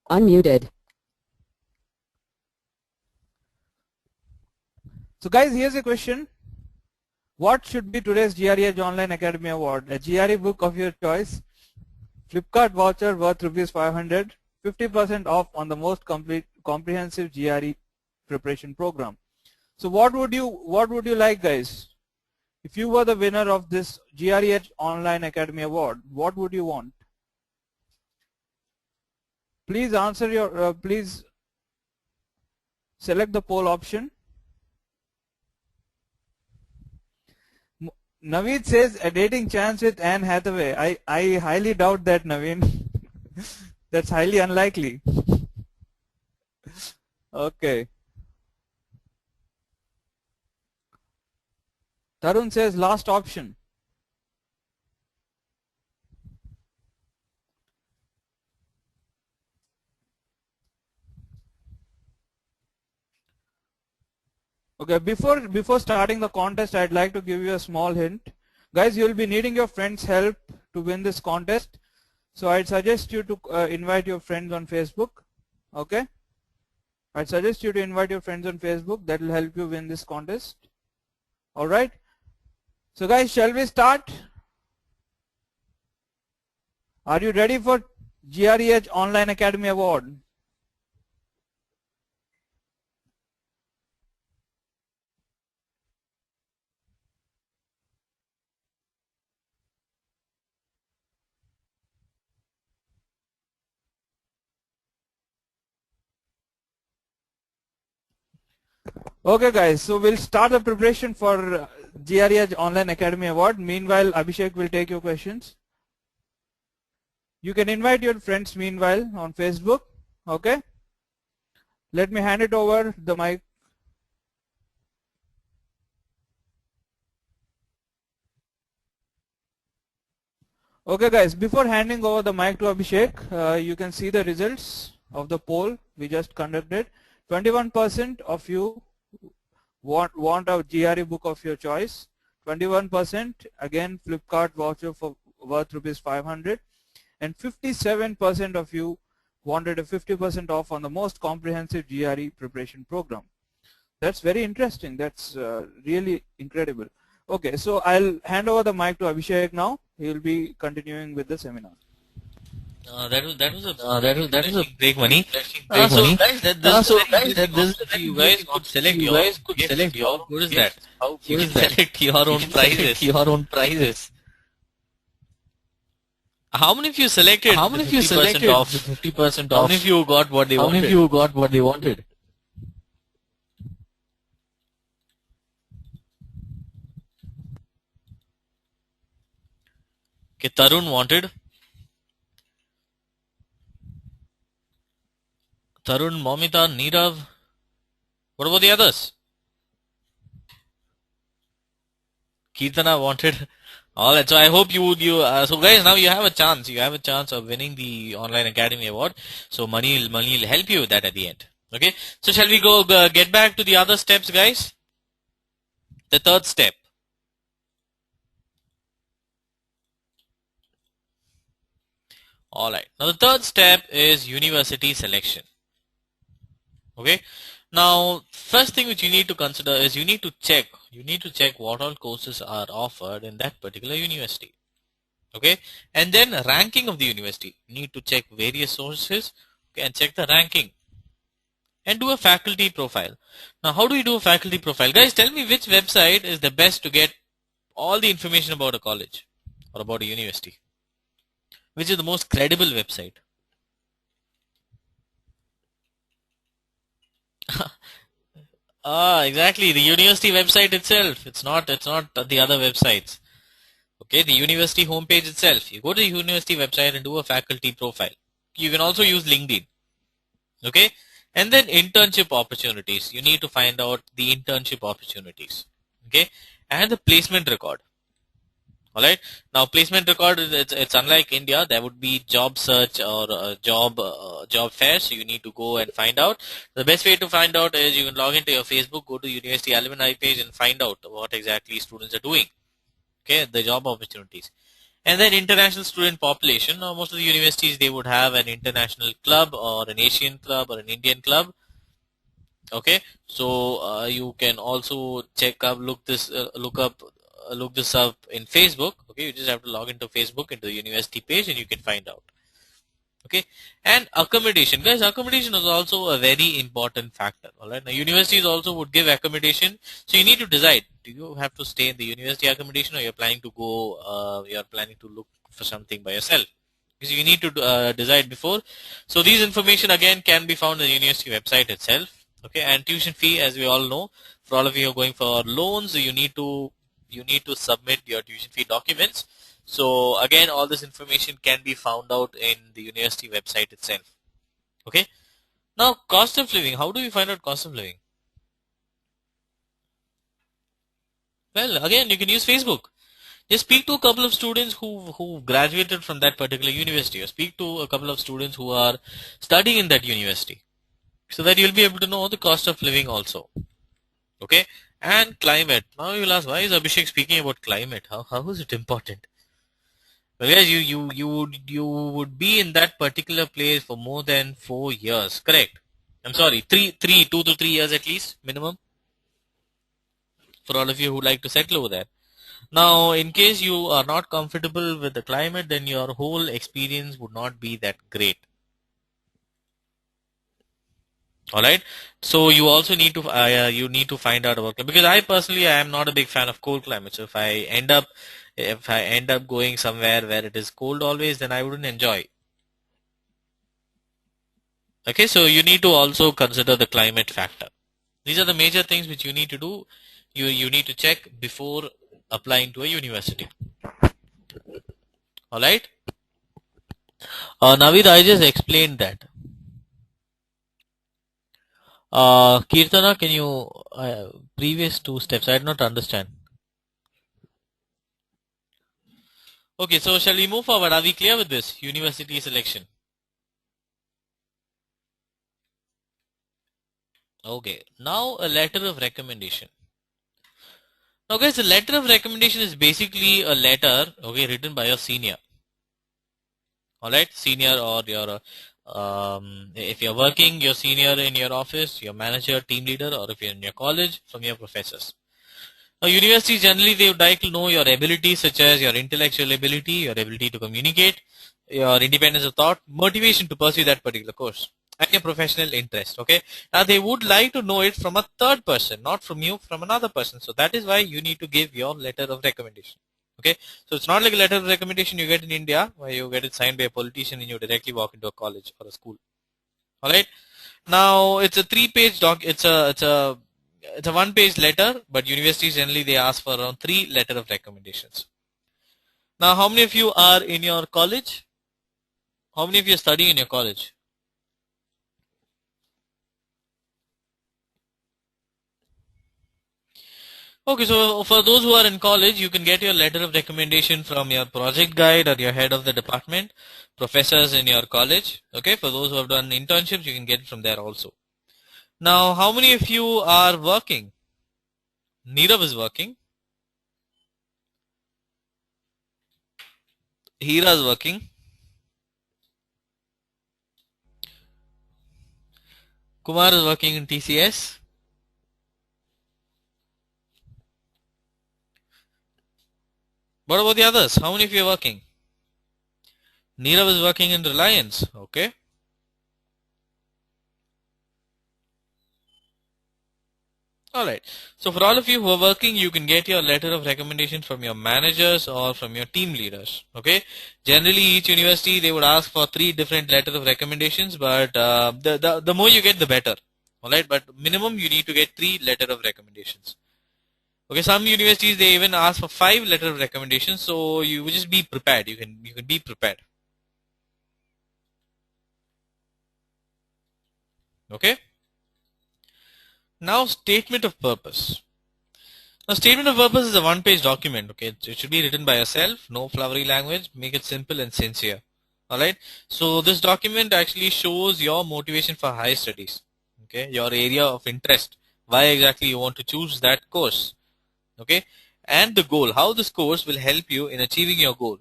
Unmuted. So guys, here's a question. What should be today's GREedge Online Academy Award? A GRE book of your choice, Flipkart voucher worth rupees 500, 50% off on the most comprehensive GRE preparation program. So what would you like, guys? If you were the winner of this GREedge Online Academy Award, what would you want? Please answer your please select the poll option. Naveed says a dating chance with Anne Hathaway. I highly doubt that, Naveen. That's highly unlikely. Okay. Tarun says last option. Okay, before starting the contest, I'd like to give you a small hint. Guys, you'll be needing your friends' help to win this contest. So I'd suggest you to invite your friends on Facebook. Okay? I'd suggest you to invite your friends on Facebook. That will help you win this contest. Alright? So guys, shall we start? Are you ready for GREedge Online Academy Award? Okay guys, so we'll start the preparation for GREedge Online Academy Award. Meanwhile, Abhishek will take your questions. You can invite your friends meanwhile on Facebook. Okay? Let me hand it over the mic. Okay guys, before handing over the mic to Abhishek, you can see the results of the poll we just conducted. 21% of you want a GRE book of your choice. 21% again Flipkart voucher for worth rupees 500, and 57% of you wanted a 50% off on the most comprehensive GRE preparation program. That's very interesting. That's really incredible. Okay, so I'll hand over the mic to Abhishek now. He will be continuing with the seminar. That was a break money. So guys, you guys could select your gift. How good is that? You can select your own prizes. How many of you selected? How many of you selected off? 50% off. How many of you got what they wanted? How many of you got what they wanted? Okay, Tarun wanted. Tarun, Momita, Nirav. What about the others? Kirtana wanted. All right, so I hope you so guys, now you have a chance. You have a chance of winning the Online Academy Award. So money will help you with that at the end. Okay, so shall we go get back to the other steps, guys? The third step. All right. Now the third step is university selection. Okay. Now, first thing which you need to consider is you need to check what all courses are offered in that particular university. Okay, and then ranking of the university. You need to check various sources, okay, and check the ranking, and do a faculty profile. Now, how do you do a faculty profile, guys? Tell me which website is the best to get all the information about a college or about a university. Which is the most credible website? Exactly, the university website itself. It's not the other websites. Okay, the university homepage itself. You go to the university website and do a faculty profile. You can also use LinkedIn. Okay, and then internship opportunities. You need to find out the internship opportunities. Okay, and the placement record. All right. Now, placement record it's unlike India. There would be job search or job fairs. So you need to go and find out. The best way to find out is you can log into your Facebook, go to university alumni page, and find out what exactly students are doing. Okay, the job opportunities. And then international student population. Now most of the universities, they would have an international club or an Asian club or an Indian club. Okay, so you can also check up, look this up in Facebook. Okay, you just have to log into Facebook, into the university page, and you can find out. Okay, and accommodation, guys, accommodation is also a very important factor. All right, now universities also would give accommodation, so you need to decide, do you have to stay in the university accommodation, or you're planning to go you're planning to look for something by yourself, because you need to decide before. So these information again can be found on the university website itself. Okay, and tuition fee, as we all know, for all of you who are going for loans, you need to submit your tuition fee documents. So again, all this information can be found out in the university website itself. Okay. Now, cost of living. How do we find out cost of living? Well, again, you can use Facebook. Just speak to a couple of students who graduated from that particular university, or speak to a couple of students who are studying in that university, so that you'll be able to know the cost of living also. Okay. And climate. Now you'll ask, why is Abhishek speaking about climate? How is it important? Well, yes, you would be in that particular place for more than 4 years, correct? I'm sorry, 2 to 3 years at least, minimum, for all of you who like to settle over there. Now, in case you are not comfortable with the climate, then your whole experience would not be that great. All right. So you also need to find out about, because I personally, I am not a big fan of cold climate. So if I end up going somewhere where it is cold always, then I wouldn't enjoy. Okay, so you need to also consider the climate factor. These are the major things which you need to do. You need to check before applying to a university. All right. Navid, I just explained that. Kirtana, can you previous 2 steps? I did not understand. Okay, so shall we move forward? Are we clear with this university selection? Okay, now a letter of recommendation. Now guys, a letter of recommendation is basically a letter, okay, written by your senior. Alright, senior, or your if you're working, your senior in your office, your manager, team leader, or if you're in your college, from your professors. Now universities generally, they would like to know your abilities, such as your intellectual ability, your ability to communicate, your independence of thought, motivation to pursue that particular course, and your professional interest. Okay, now they would like to know it from a third person, not from you, from another person. So that is why you need to give your letter of recommendation. Okay, so it's not like a letter of recommendation you get in India, where you get it signed by a politician and you directly walk into a college or a school. All right, now it's a 3-page doc. It's a 1-page letter, but universities generally, they ask for around 3 letter of recommendations. Now, how many of you are in your college? How many of you are studying in your college? Okay, so for those who are in college, you can get your letter of recommendation from your project guide or your head of the department, professors in your college. Okay, for those who have done internships, you can get it from there also. Now, how many of you are working? Neerav is working. Hira is working. Kumar is working in TCS. What about the others? How many of you are working? Neerav is working in Reliance. Okay. Alright. So for all of you who are working, you can get your letter of recommendation from your managers or from your team leaders. Okay. Generally, each university, they would ask for 3 different letters of recommendations, but the more you get, the better. Alright. But minimum, you need to get 3 letter of recommendations. Okay. Some universities, they even ask for 5 letter of recommendations. So you just be prepared. You can be prepared. Okay. Now, statement of purpose. Now, statement of purpose is a 1-page document. Okay, it should be written by yourself, no flowery language, make it simple and sincere. Alright, so this document actually shows your motivation for higher studies. Okay, your area of interest, why exactly you want to choose that course. Okay, and the goal, how this course will help you in achieving your goal.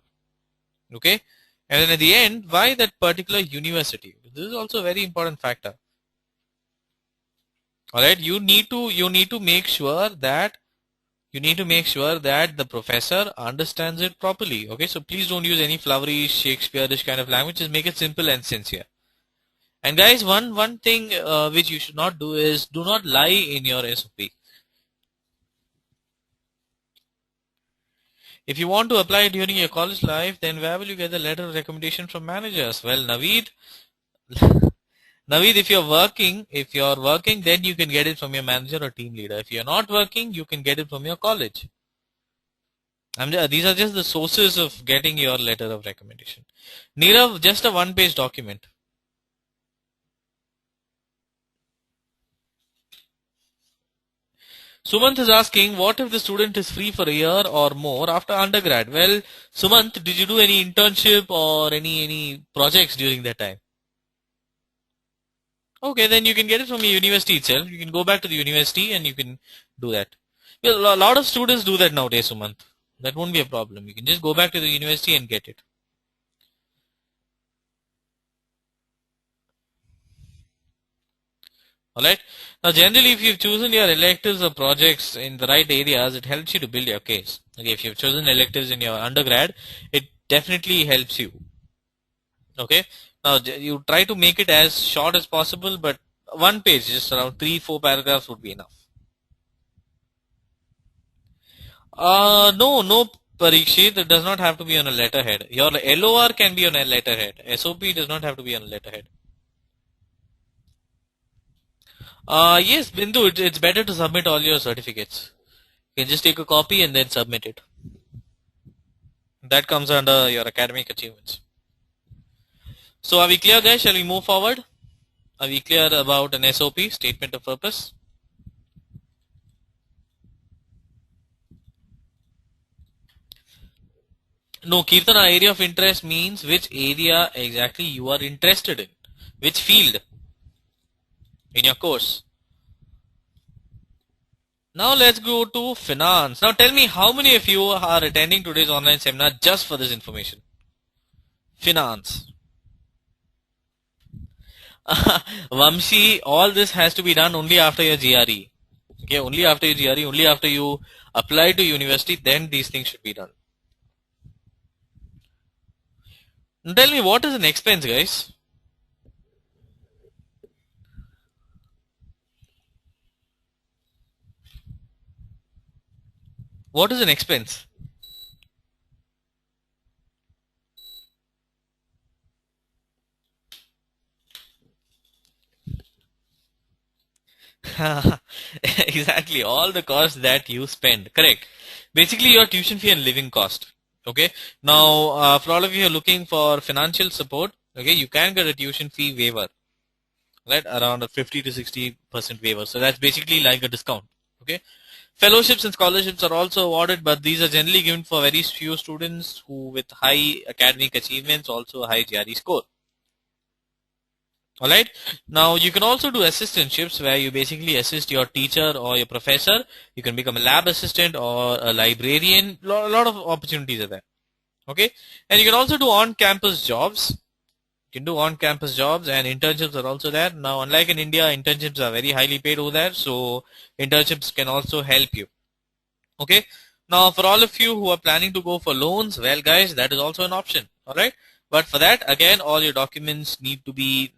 Okay, and then at the end, why that particular university? This is also a very important factor. All right, you need to make sure that the professor understands it properly. Okay, so please don't use any flowery Shakespeare-ish kind of language. Just make it simple and sincere. And guys, one thing which you should not do is do not lie in your SOP. If you want to apply during your college life, then where will you get the letter of recommendation from managers? Well, Naveed, if you're working, then you can get it from your manager or team leader. If you're not working, you can get it from your college. These are just the sources of getting your letter of recommendation. Nirav, just a one-page document. Sumant is asking, what if the student is free for a year or more after undergrad? Well, Sumant, did you do any internship or any projects during that time? Okay, then you can get it from your university itself. You can go back to the university and you can do that. Well, a lot of students do that nowadays, Sumant. That won't be a problem. You can just go back to the university and get it. Alright. Now, generally, if you've chosen your electives or projects in the right areas, it helps you to build your case. Okay, if you've chosen electives in your undergrad, it definitely helps you. Okay. Now, you try to make it as short as possible, but one page, just around 3-4 paragraphs would be enough. No, Parikshit, it does not have to be on a letterhead. Your LOR can be on a letterhead. SOP does not have to be on a letterhead. Yes, Bindu, it's better to submit all your certificates. You can just take a copy and then submit it. That comes under your academic achievements. So are we clear, guys? Shall we move forward? Are we clear about an SOP, statement of purpose? No, Kirtana, area of interest means which area exactly you are interested in. Which field in your course. Now let's go to finance. Now tell me, how many of you are attending today's online seminar just for this information? Finance. Vamshi, all this has to be done only after your GRE. Okay, only after your GRE, only after you apply to university, then these things should be done. Now tell me, what is an expense, guys? What is an expense? Exactly, all the costs that you spend. Correct. Basically, your tuition fee and living cost. Okay. Now, for all of you who are looking for financial support, okay, you can get a tuition fee waiver, right? Around a 50 to 60% waiver. So that's basically like a discount. Okay. Fellowships and scholarships are also awarded, but these are generally given for very few students who, with high academic achievements, also a high GRE score. Alright, now you can also do assistantships where you basically assist your teacher or your professor. You can become a lab assistant or a librarian. A lot of opportunities are there. Okay, and you can also do on-campus jobs. You can do on-campus jobs, and internships are also there. Now, unlike in India, internships are very highly paid over there, so internships can also help you. Okay, now for all of you who are planning to go for loans, well guys, that is also an option. Alright, but for that, again, all your documents need to be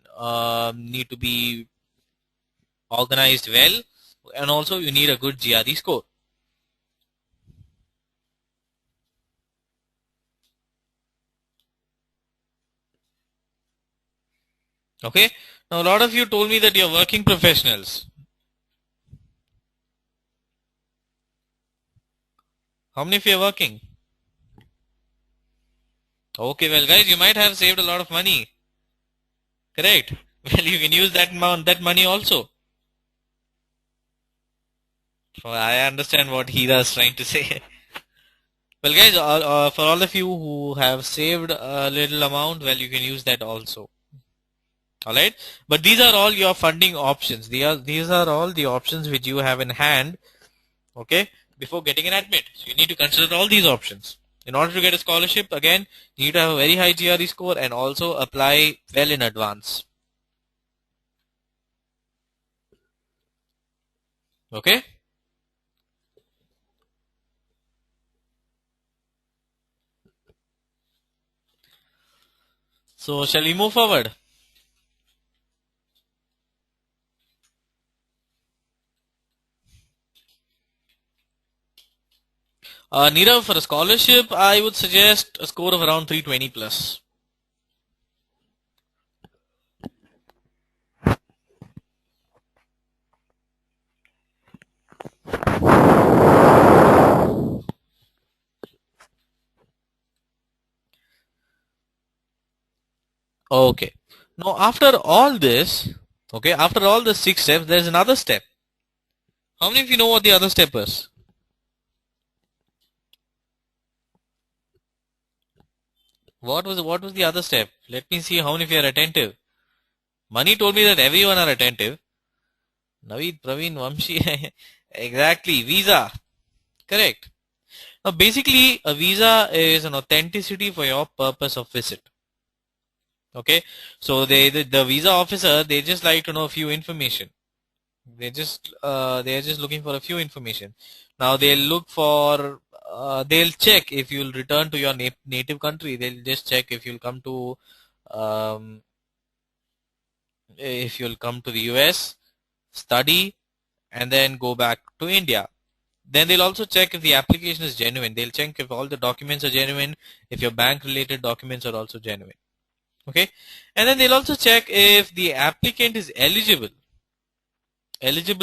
organized well, and also you need a good GRE score. Okay, now a lot of you told me that you're working professionals. How many of you are working? Okay, well guys, you might have saved a lot of money. Correct. Well, you can use that money also. So I understand what Hira is trying to say. Well guys, for all of you who have saved a little amount, well, you can use that also. Alright, but these are all your funding options. These are all the options which you have in hand, okay, before getting an admit. So you need to consider all these options. In order to get a scholarship, again, you need to have a very high GRE score and also apply well in advance. Okay? So shall we move forward? Nirav, for a scholarship, I would suggest a score of around 320 plus. Okay. Now, after all this, okay, after all the 6 steps, there's another step. How many of you know what the other step is? What was the other step? Let me see how many of you are attentive. Mani told me that everyone are attentive. Naveed, Praveen, Vamshi, exactly, visa. Correct. Now, basically, a visa is an authenticity for your purpose of visit. Okay, so the visa officer, they just like to know a few information. They're just looking for a few information. Now they'll check if you'll return to your native country. They'll just check if you'll come to um, the US, study, and then go back to India. Then they'll also check if the application is genuine. They'll check if all the documents are genuine, if your bank related documents are also genuine. Okay, and then they'll also check if the applicant is eligible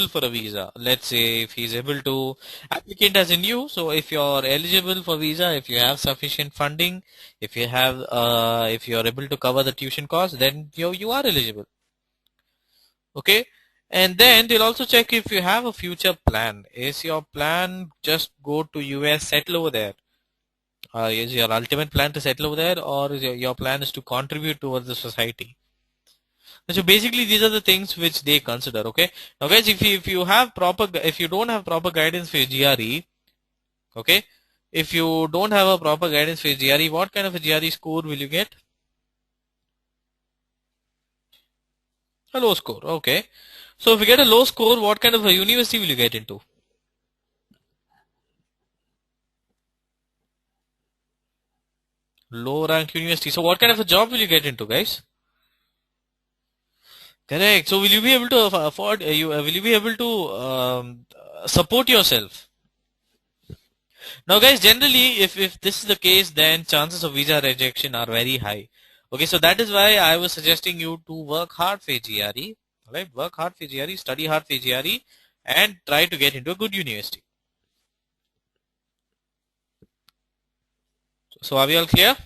for a visa. Let's say if he's able to, applicant as in you. So if you're eligible for visa, if you have sufficient funding, if you're able to cover the tuition cost, then you are eligible. Okay, and then they'll also check if you have a future plan. Is your plan just go to US, settle over there? Is your ultimate plan to settle over there, or is your plan is to contribute towards the society? So basically, these are the things which they consider. Okay. Now, guys, if you don't have proper guidance for your GRE, okay, if you don't have a proper guidance for your GRE, what kind of a GRE score will you get? A low score. Okay. So if you get a low score, what kind of a university will you get into? Low rank university. So what kind of a job will you get into, guys? Correct. So will you be able to afford? Will you be able to support yourself? Now, guys, generally, if this is the case, then chances of visa rejection are very high. Okay, so that is why I was suggesting you to work hard for GRE. Right, work hard for GRE, study hard for GRE, and try to get into a good university. So, are we all clear?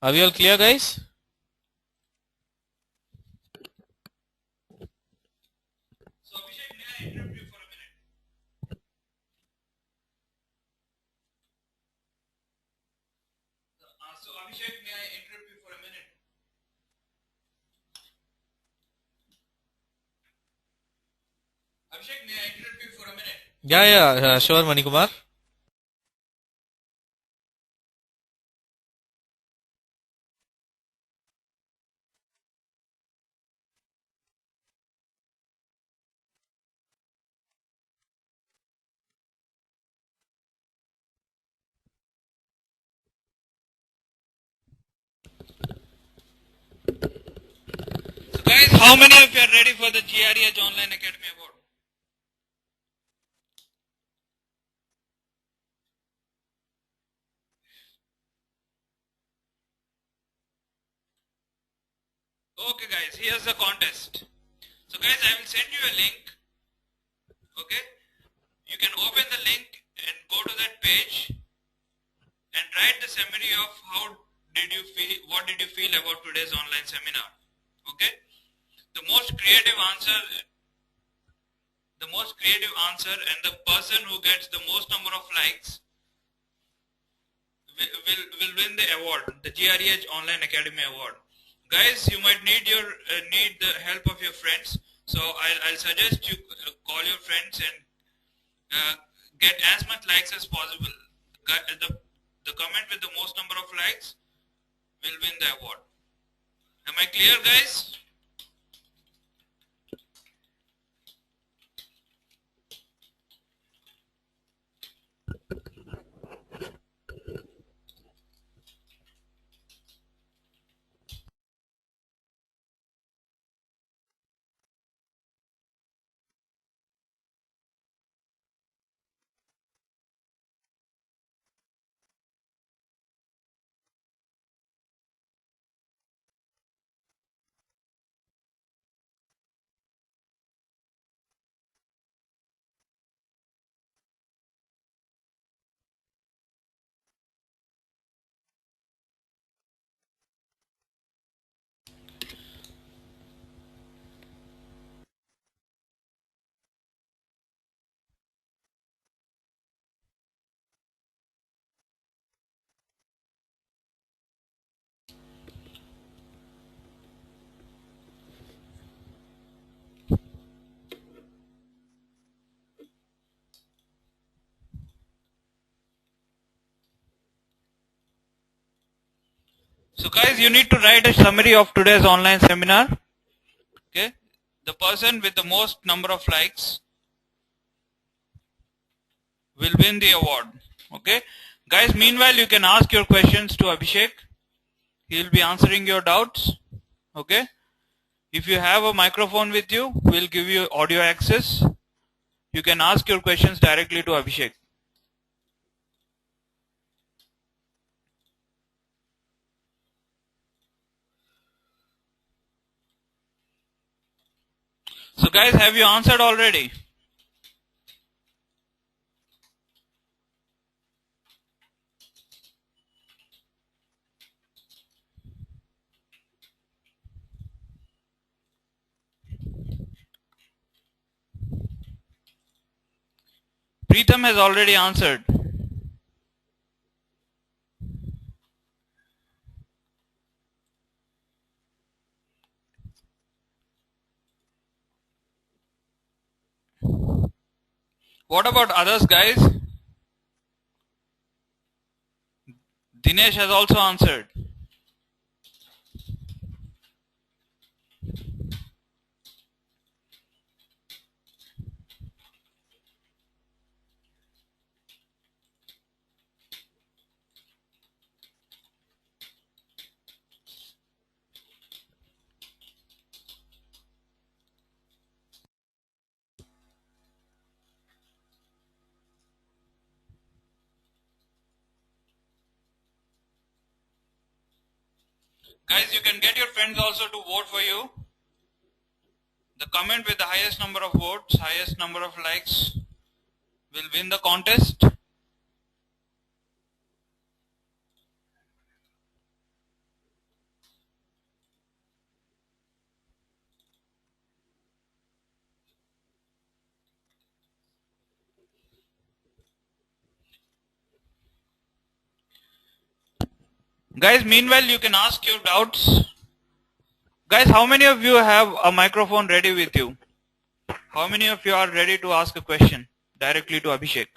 Are we all clear, guys? So, Abhishek, may I interrupt you for a minute? So, Abhishek, may I interrupt you for a minute? Abhishek, may I interrupt you for a minute? Yeah, sure, Manikumar. So guys, how many of you are ready for the GREedge Online Academy Award? Okay guys, here's the contest. So guys, I will send you a link. Okay, you can open the link and go to that page and write the summary of what did you feel about today's online seminar. Okay, the most creative answer and the person who gets the most number of likes will win the award, the GREedge Online Academy Award. Guys, you might need the help of your friends. So I'll suggest you call your friends and get as much likes as possible. The comment with the most number of likes will win the award. Am I clear, guys? So guys, you need to write a summary of today's online seminar. Okay, the person with the most number of likes will win the award. Okay, guys, meanwhile you can ask your questions to Abhishek. He will be answering your doubts. Okay, if you have a microphone with you, we'll give you audio access. You can ask your questions directly to Abhishek. So guys, have you answered already? Preetham has already answered. What about others, guys? Dinesh has also answered. Guys, you can get your friends also to vote for you. The comment with the highest number of votes, highest number of likes will win the contest. Guys, meanwhile you can ask your doubts. Guys, how many of you have a microphone ready with you? How many of you are ready to ask a question directly to Abhishek?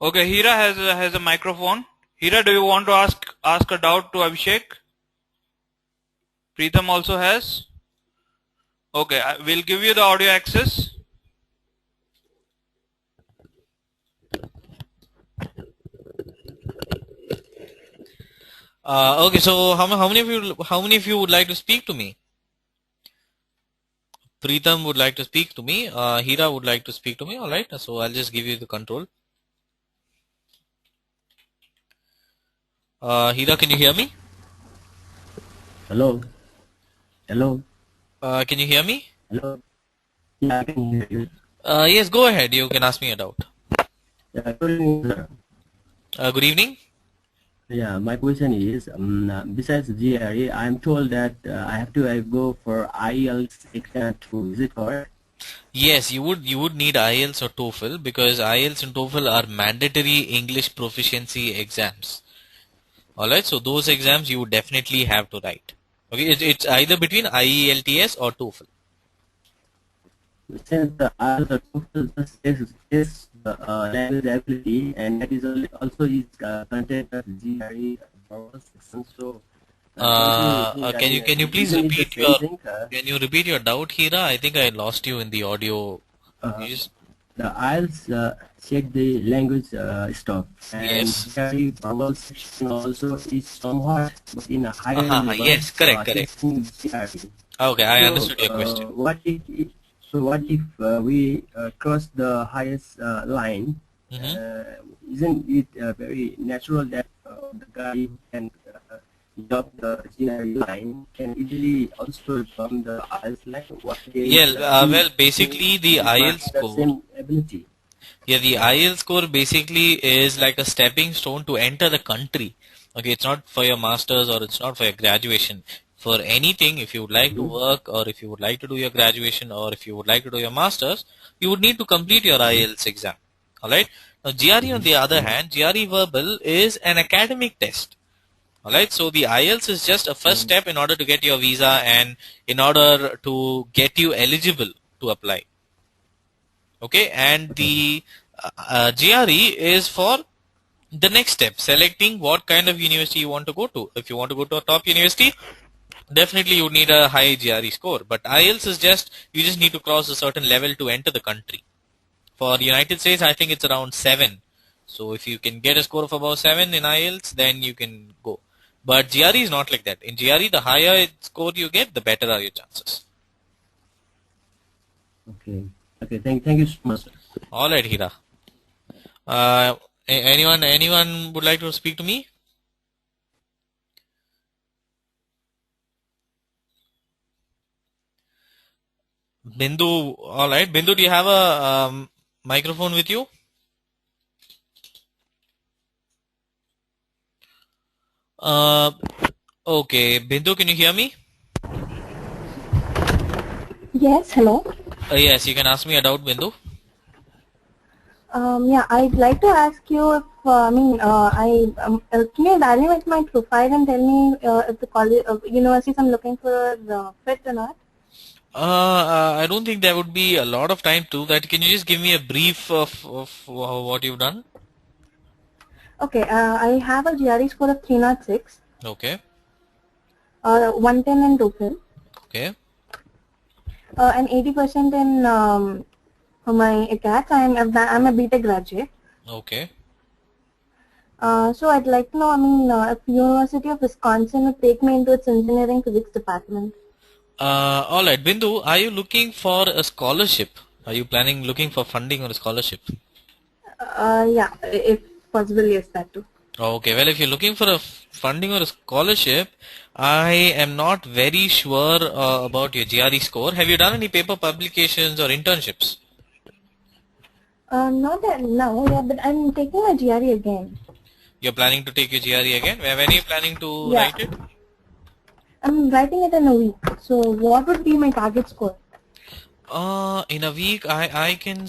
Okay, Hira has a microphone. Hira, do you want to ask a doubt to Abhishek? Preetham also has. Okay, we'll give you the audio access. Okay, so how many of you would like to speak to me? Preetham would like to speak to me. Hira would like to speak to me. All right, so I'll just give you the control. Hira, can you hear me? Hello. Hello. Can you hear me? Hello. Yeah, I can hear you. Yes, go ahead. You can ask me a doubt. Yeah, good evening, sir. Good evening. Yeah, my question is, besides GRE, I'm told that I have to go for IELTS exam too. Is it correct? Yes, you would need IELTS or TOEFL because IELTS and TOEFL are mandatory English proficiency exams. Alright, so those exams you would definitely have to write. Okay, it's either between IELTS or TOEFL. Since the other TOEFL is the language ability, and that is also is content of GRE verbal section. So Can you please repeat your doubt, Hira? I think I lost you in the audio. You just, the IELTS check the language stuff, and yes. GRE verbal section also is somewhat, but in a higher level. Yes, correct. Testing GRE. Okay, I So, understood your question. what if we cross the highest line? Isn't it very natural that the guy who can jump the GRE line can easily also jump the IELTS line? Well, basically the IELTS score. Same ability. Yeah, the IELTS score basically is like a stepping stone to enter the country. Okay, it's not for your masters or it's not for your graduation. For anything, if you would like to work or if you would like to do your graduation or if you would like to do your masters, you would need to complete your IELTS exam. Alright? Now, GRE on the other hand, GRE verbal is an academic test. Alright, so the IELTS is just a first step in order to get your visa and in order to get you eligible to apply. Okay, and the GRE is for the next step, selecting what kind of university you want to go to. If you want to go to a top university, definitely you need a high GRE score. But IELTS is just, you just need to cross a certain level to enter the country. For United States, I think it's around 7. So if you can get a score of about 7 in IELTS, then you can go. But GRE is not like that. In GRE, the higher score you get, the better are your chances. Okay. Thank you so much. All right, Hira. Anyone would like to speak to me? Bindu, all right. Bindu, do you have a microphone with you? Okay. Bindu, can you hear me? Yes, hello. Yes, you can ask me a doubt, Bindu. Yeah, I'd like to ask you if, can you evaluate my profile and tell me if the college, universities I'm looking for fit or not? I don't think there would be a lot of time to that. Can you just give me a brief of what you've done? Okay, I have a GRE score of 306. Okay. 110 in TOEFL. Okay. And 80% in my ACATS. I'm a BTech graduate. Okay. So I'd like to know, if University of Wisconsin would take me into its engineering physics department. All right, Bindu, are you looking for a scholarship? Are you looking for funding or a scholarship? Yeah, if possible, yes, that too. Okay, well, if you're looking for a funding or a scholarship, I am not very sure about your GRE score. Have you done any paper publications or internships? Not now, yeah, but I'm taking my GRE again. You're planning to take your GRE again? When are you planning to write it? I'm writing it in a week. So what would be my target score? In a week, I can.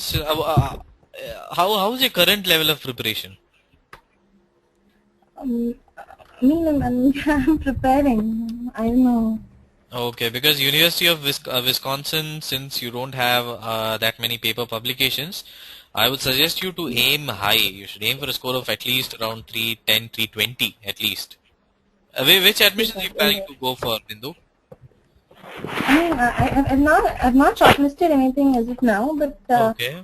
How's your current level of preparation? I'm preparing. I don't know. Okay, because University of Wisconsin, since you don't have that many paper publications, I would suggest you to aim high. You should aim for a score of at least around 310, 320 at least. Which admissions are you planning to go for, Bindu? I've not shortlisted anything as of now, but Okay.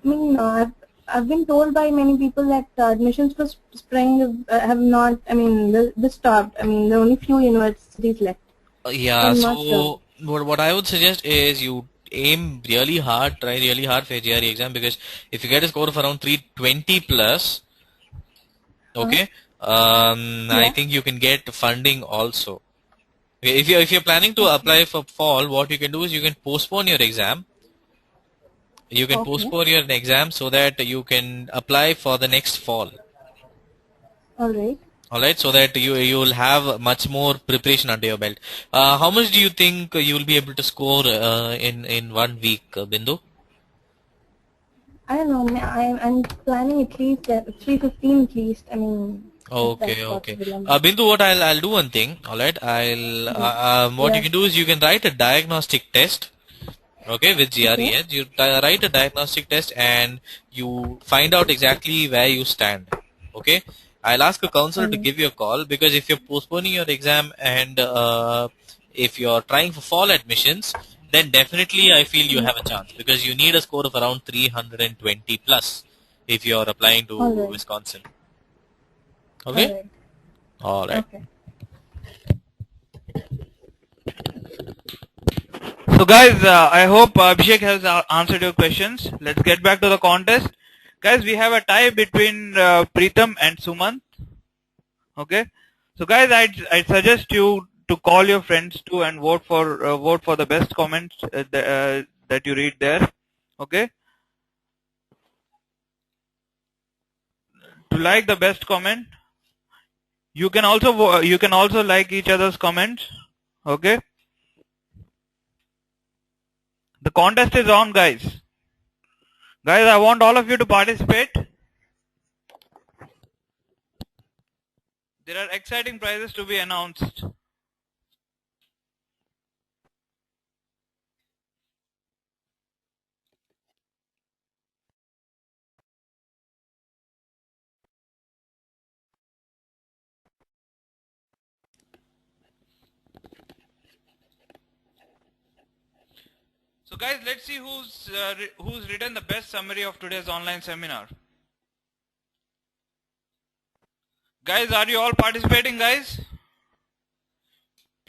I've been told by many people that admissions for spring have not. They stopped. There are only few universities left. Yeah. I'm So not sure. what I would suggest is you aim really hard, try really hard for your GRE exam, because if you get a score of around 320 plus, okay, I think you can get funding also. Okay, if you're planning to apply for fall, what you can do is you can postpone your exam. You can postpone your exam so that you can apply for the next fall. All right. All right, so that you will have much more preparation under your belt. How much do you think you will be able to score in 1 week, Bindu? I don't know. I'm planning at least 315 at least. if that's Okay, okay. possible. Bindu, what I'll do one thing. All right, what you Yeah. can do is you can write a diagnostic test. Okay, with Okay. GREedge, you write a diagnostic test and you find out exactly where you stand. Okay, I'll ask a counselor to Alright. give you a call, because if you're postponing your exam and if you're trying for fall admissions, then definitely I feel you have a chance, because you need a score of around 320 plus if you're applying to Alright. Wisconsin. Okay, Alright. all right. Okay. So guys, I hope Abhishek has answered your questions. Let's get back to the contest. Guys, we have a tie between Preetham and Sumant. Okay. So guys, I'd suggest you to call your friends too and vote for the best comments that you read there. Okay. To like the best comment, you can also like each other's comments. Okay. The contest is on, guys. Guys, I want all of you to participate. There are exciting prizes to be announced. So guys, let's see who's written the best summary of today's online seminar. Guys, are you all participating, guys?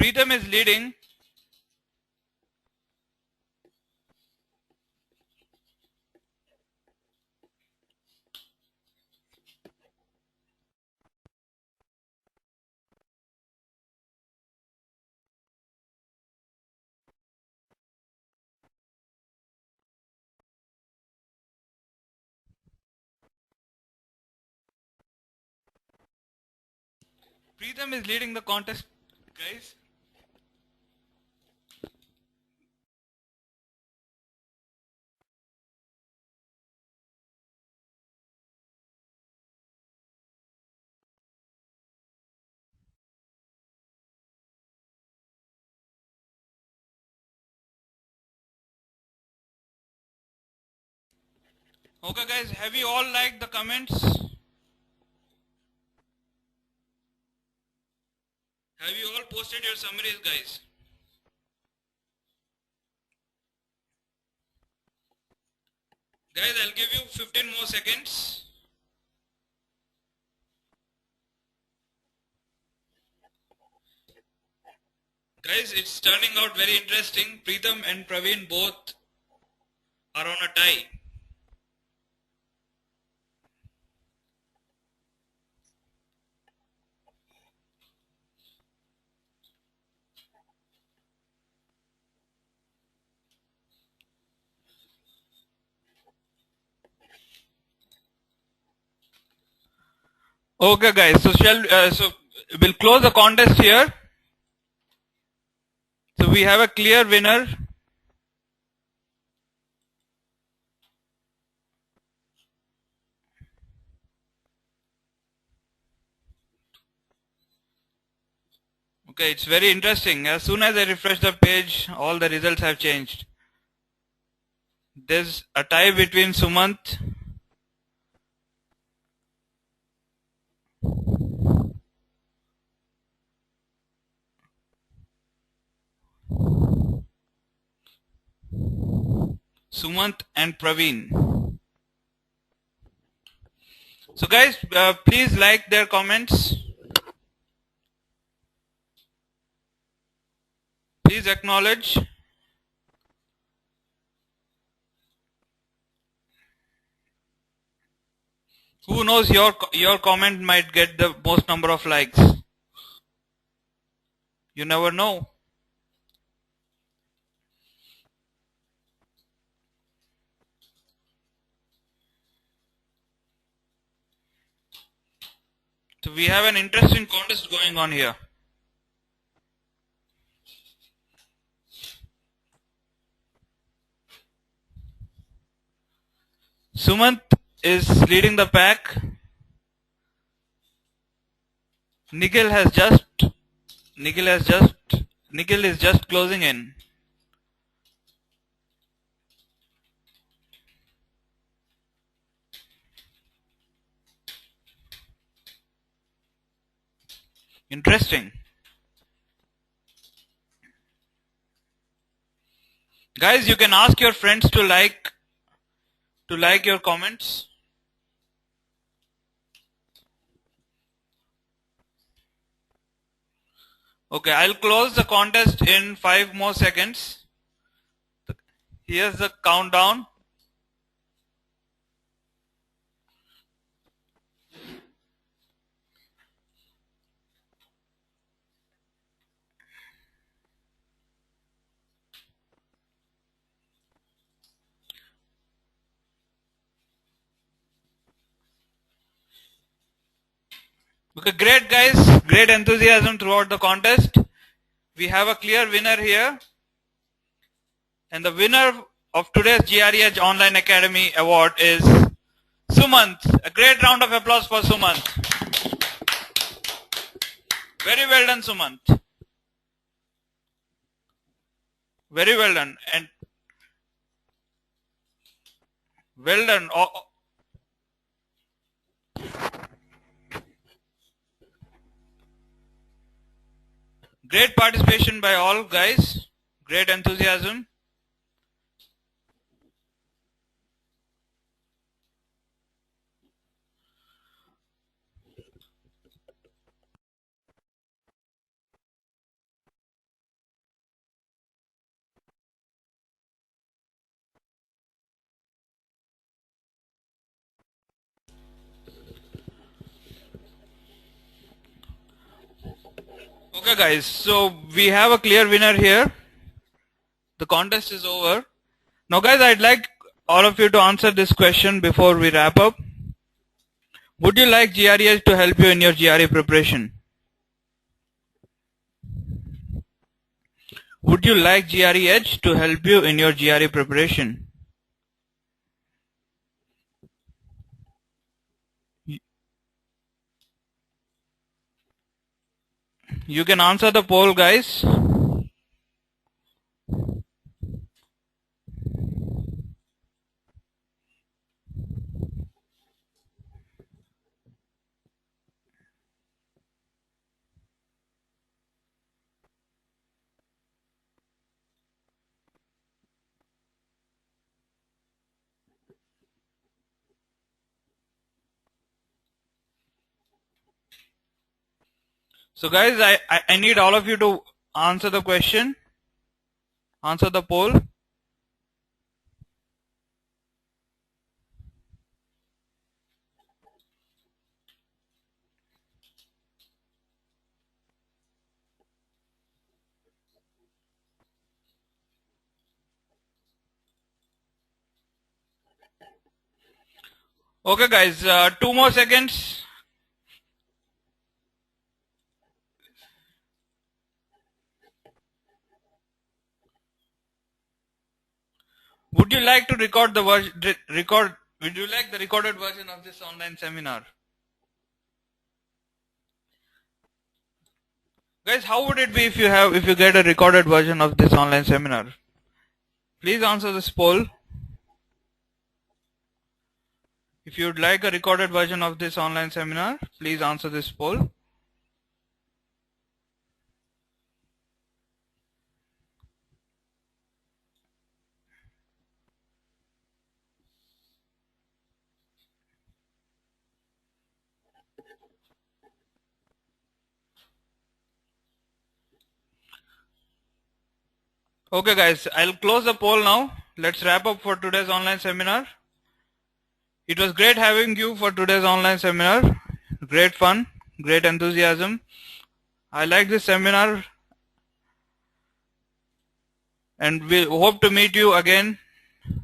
Preetham is leading. Preetham is leading the contest, guys. Okay, guys, have you all liked the comments? Have you all posted your summaries, guys? Guys, I'll give you 15 more seconds. Guys, it's turning out very interesting. Preetham and Praveen both are on a tie. Okay, guys. So we'll close the contest here. So we have a clear winner. Okay, it's very interesting. As soon as I refresh the page, all the results have changed. There's a tie between Sumant and Praveen. So guys, please like their comments. Please acknowledge. Who knows, your comment might get the most number of likes. You never know. So we have an interesting contest going on here. Sumant is leading the pack. Nikhil is just closing in. Interesting. Guys, you can ask your friends to like your comments. Okay, I'll close the contest in 5 more seconds. Here's the countdown. Okay, great guys, great enthusiasm throughout the contest. We have a clear winner here. And the winner of today's GREedge Online Academy Award is Sumant. A great round of applause for Sumant. Very well done, Sumant. Very well done. And well done. Great participation by all guys. Great enthusiasm. Okay guys, so we have a clear winner here. The contest is over. Now guys, I'd like all of you to answer this question before we wrap up. Would you like GREedge to help you in your GRE preparation? Would you like GREedge to help you in your GRE preparation? You can answer the poll, guys. So guys, I need all of you to answer the question, answer the poll. Okay guys, 2 more seconds. Would you like to record the would you like the recorded version of this online seminar? Guys, how would it be if you get a recorded version of this online seminar? Please answer this poll. If you would like a recorded version of this online seminar, please answer this poll. Okay guys, I'll close the poll now. Let's wrap up for today's online seminar. It was great having you for today's online seminar. Great fun, great enthusiasm. I like this seminar and we hope to meet you again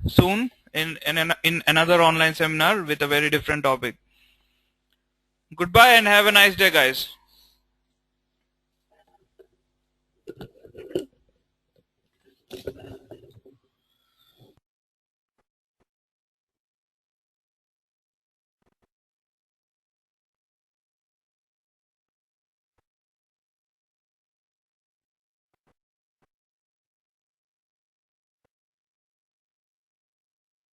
soon in another online seminar with a very different topic. Goodbye and have a nice day guys.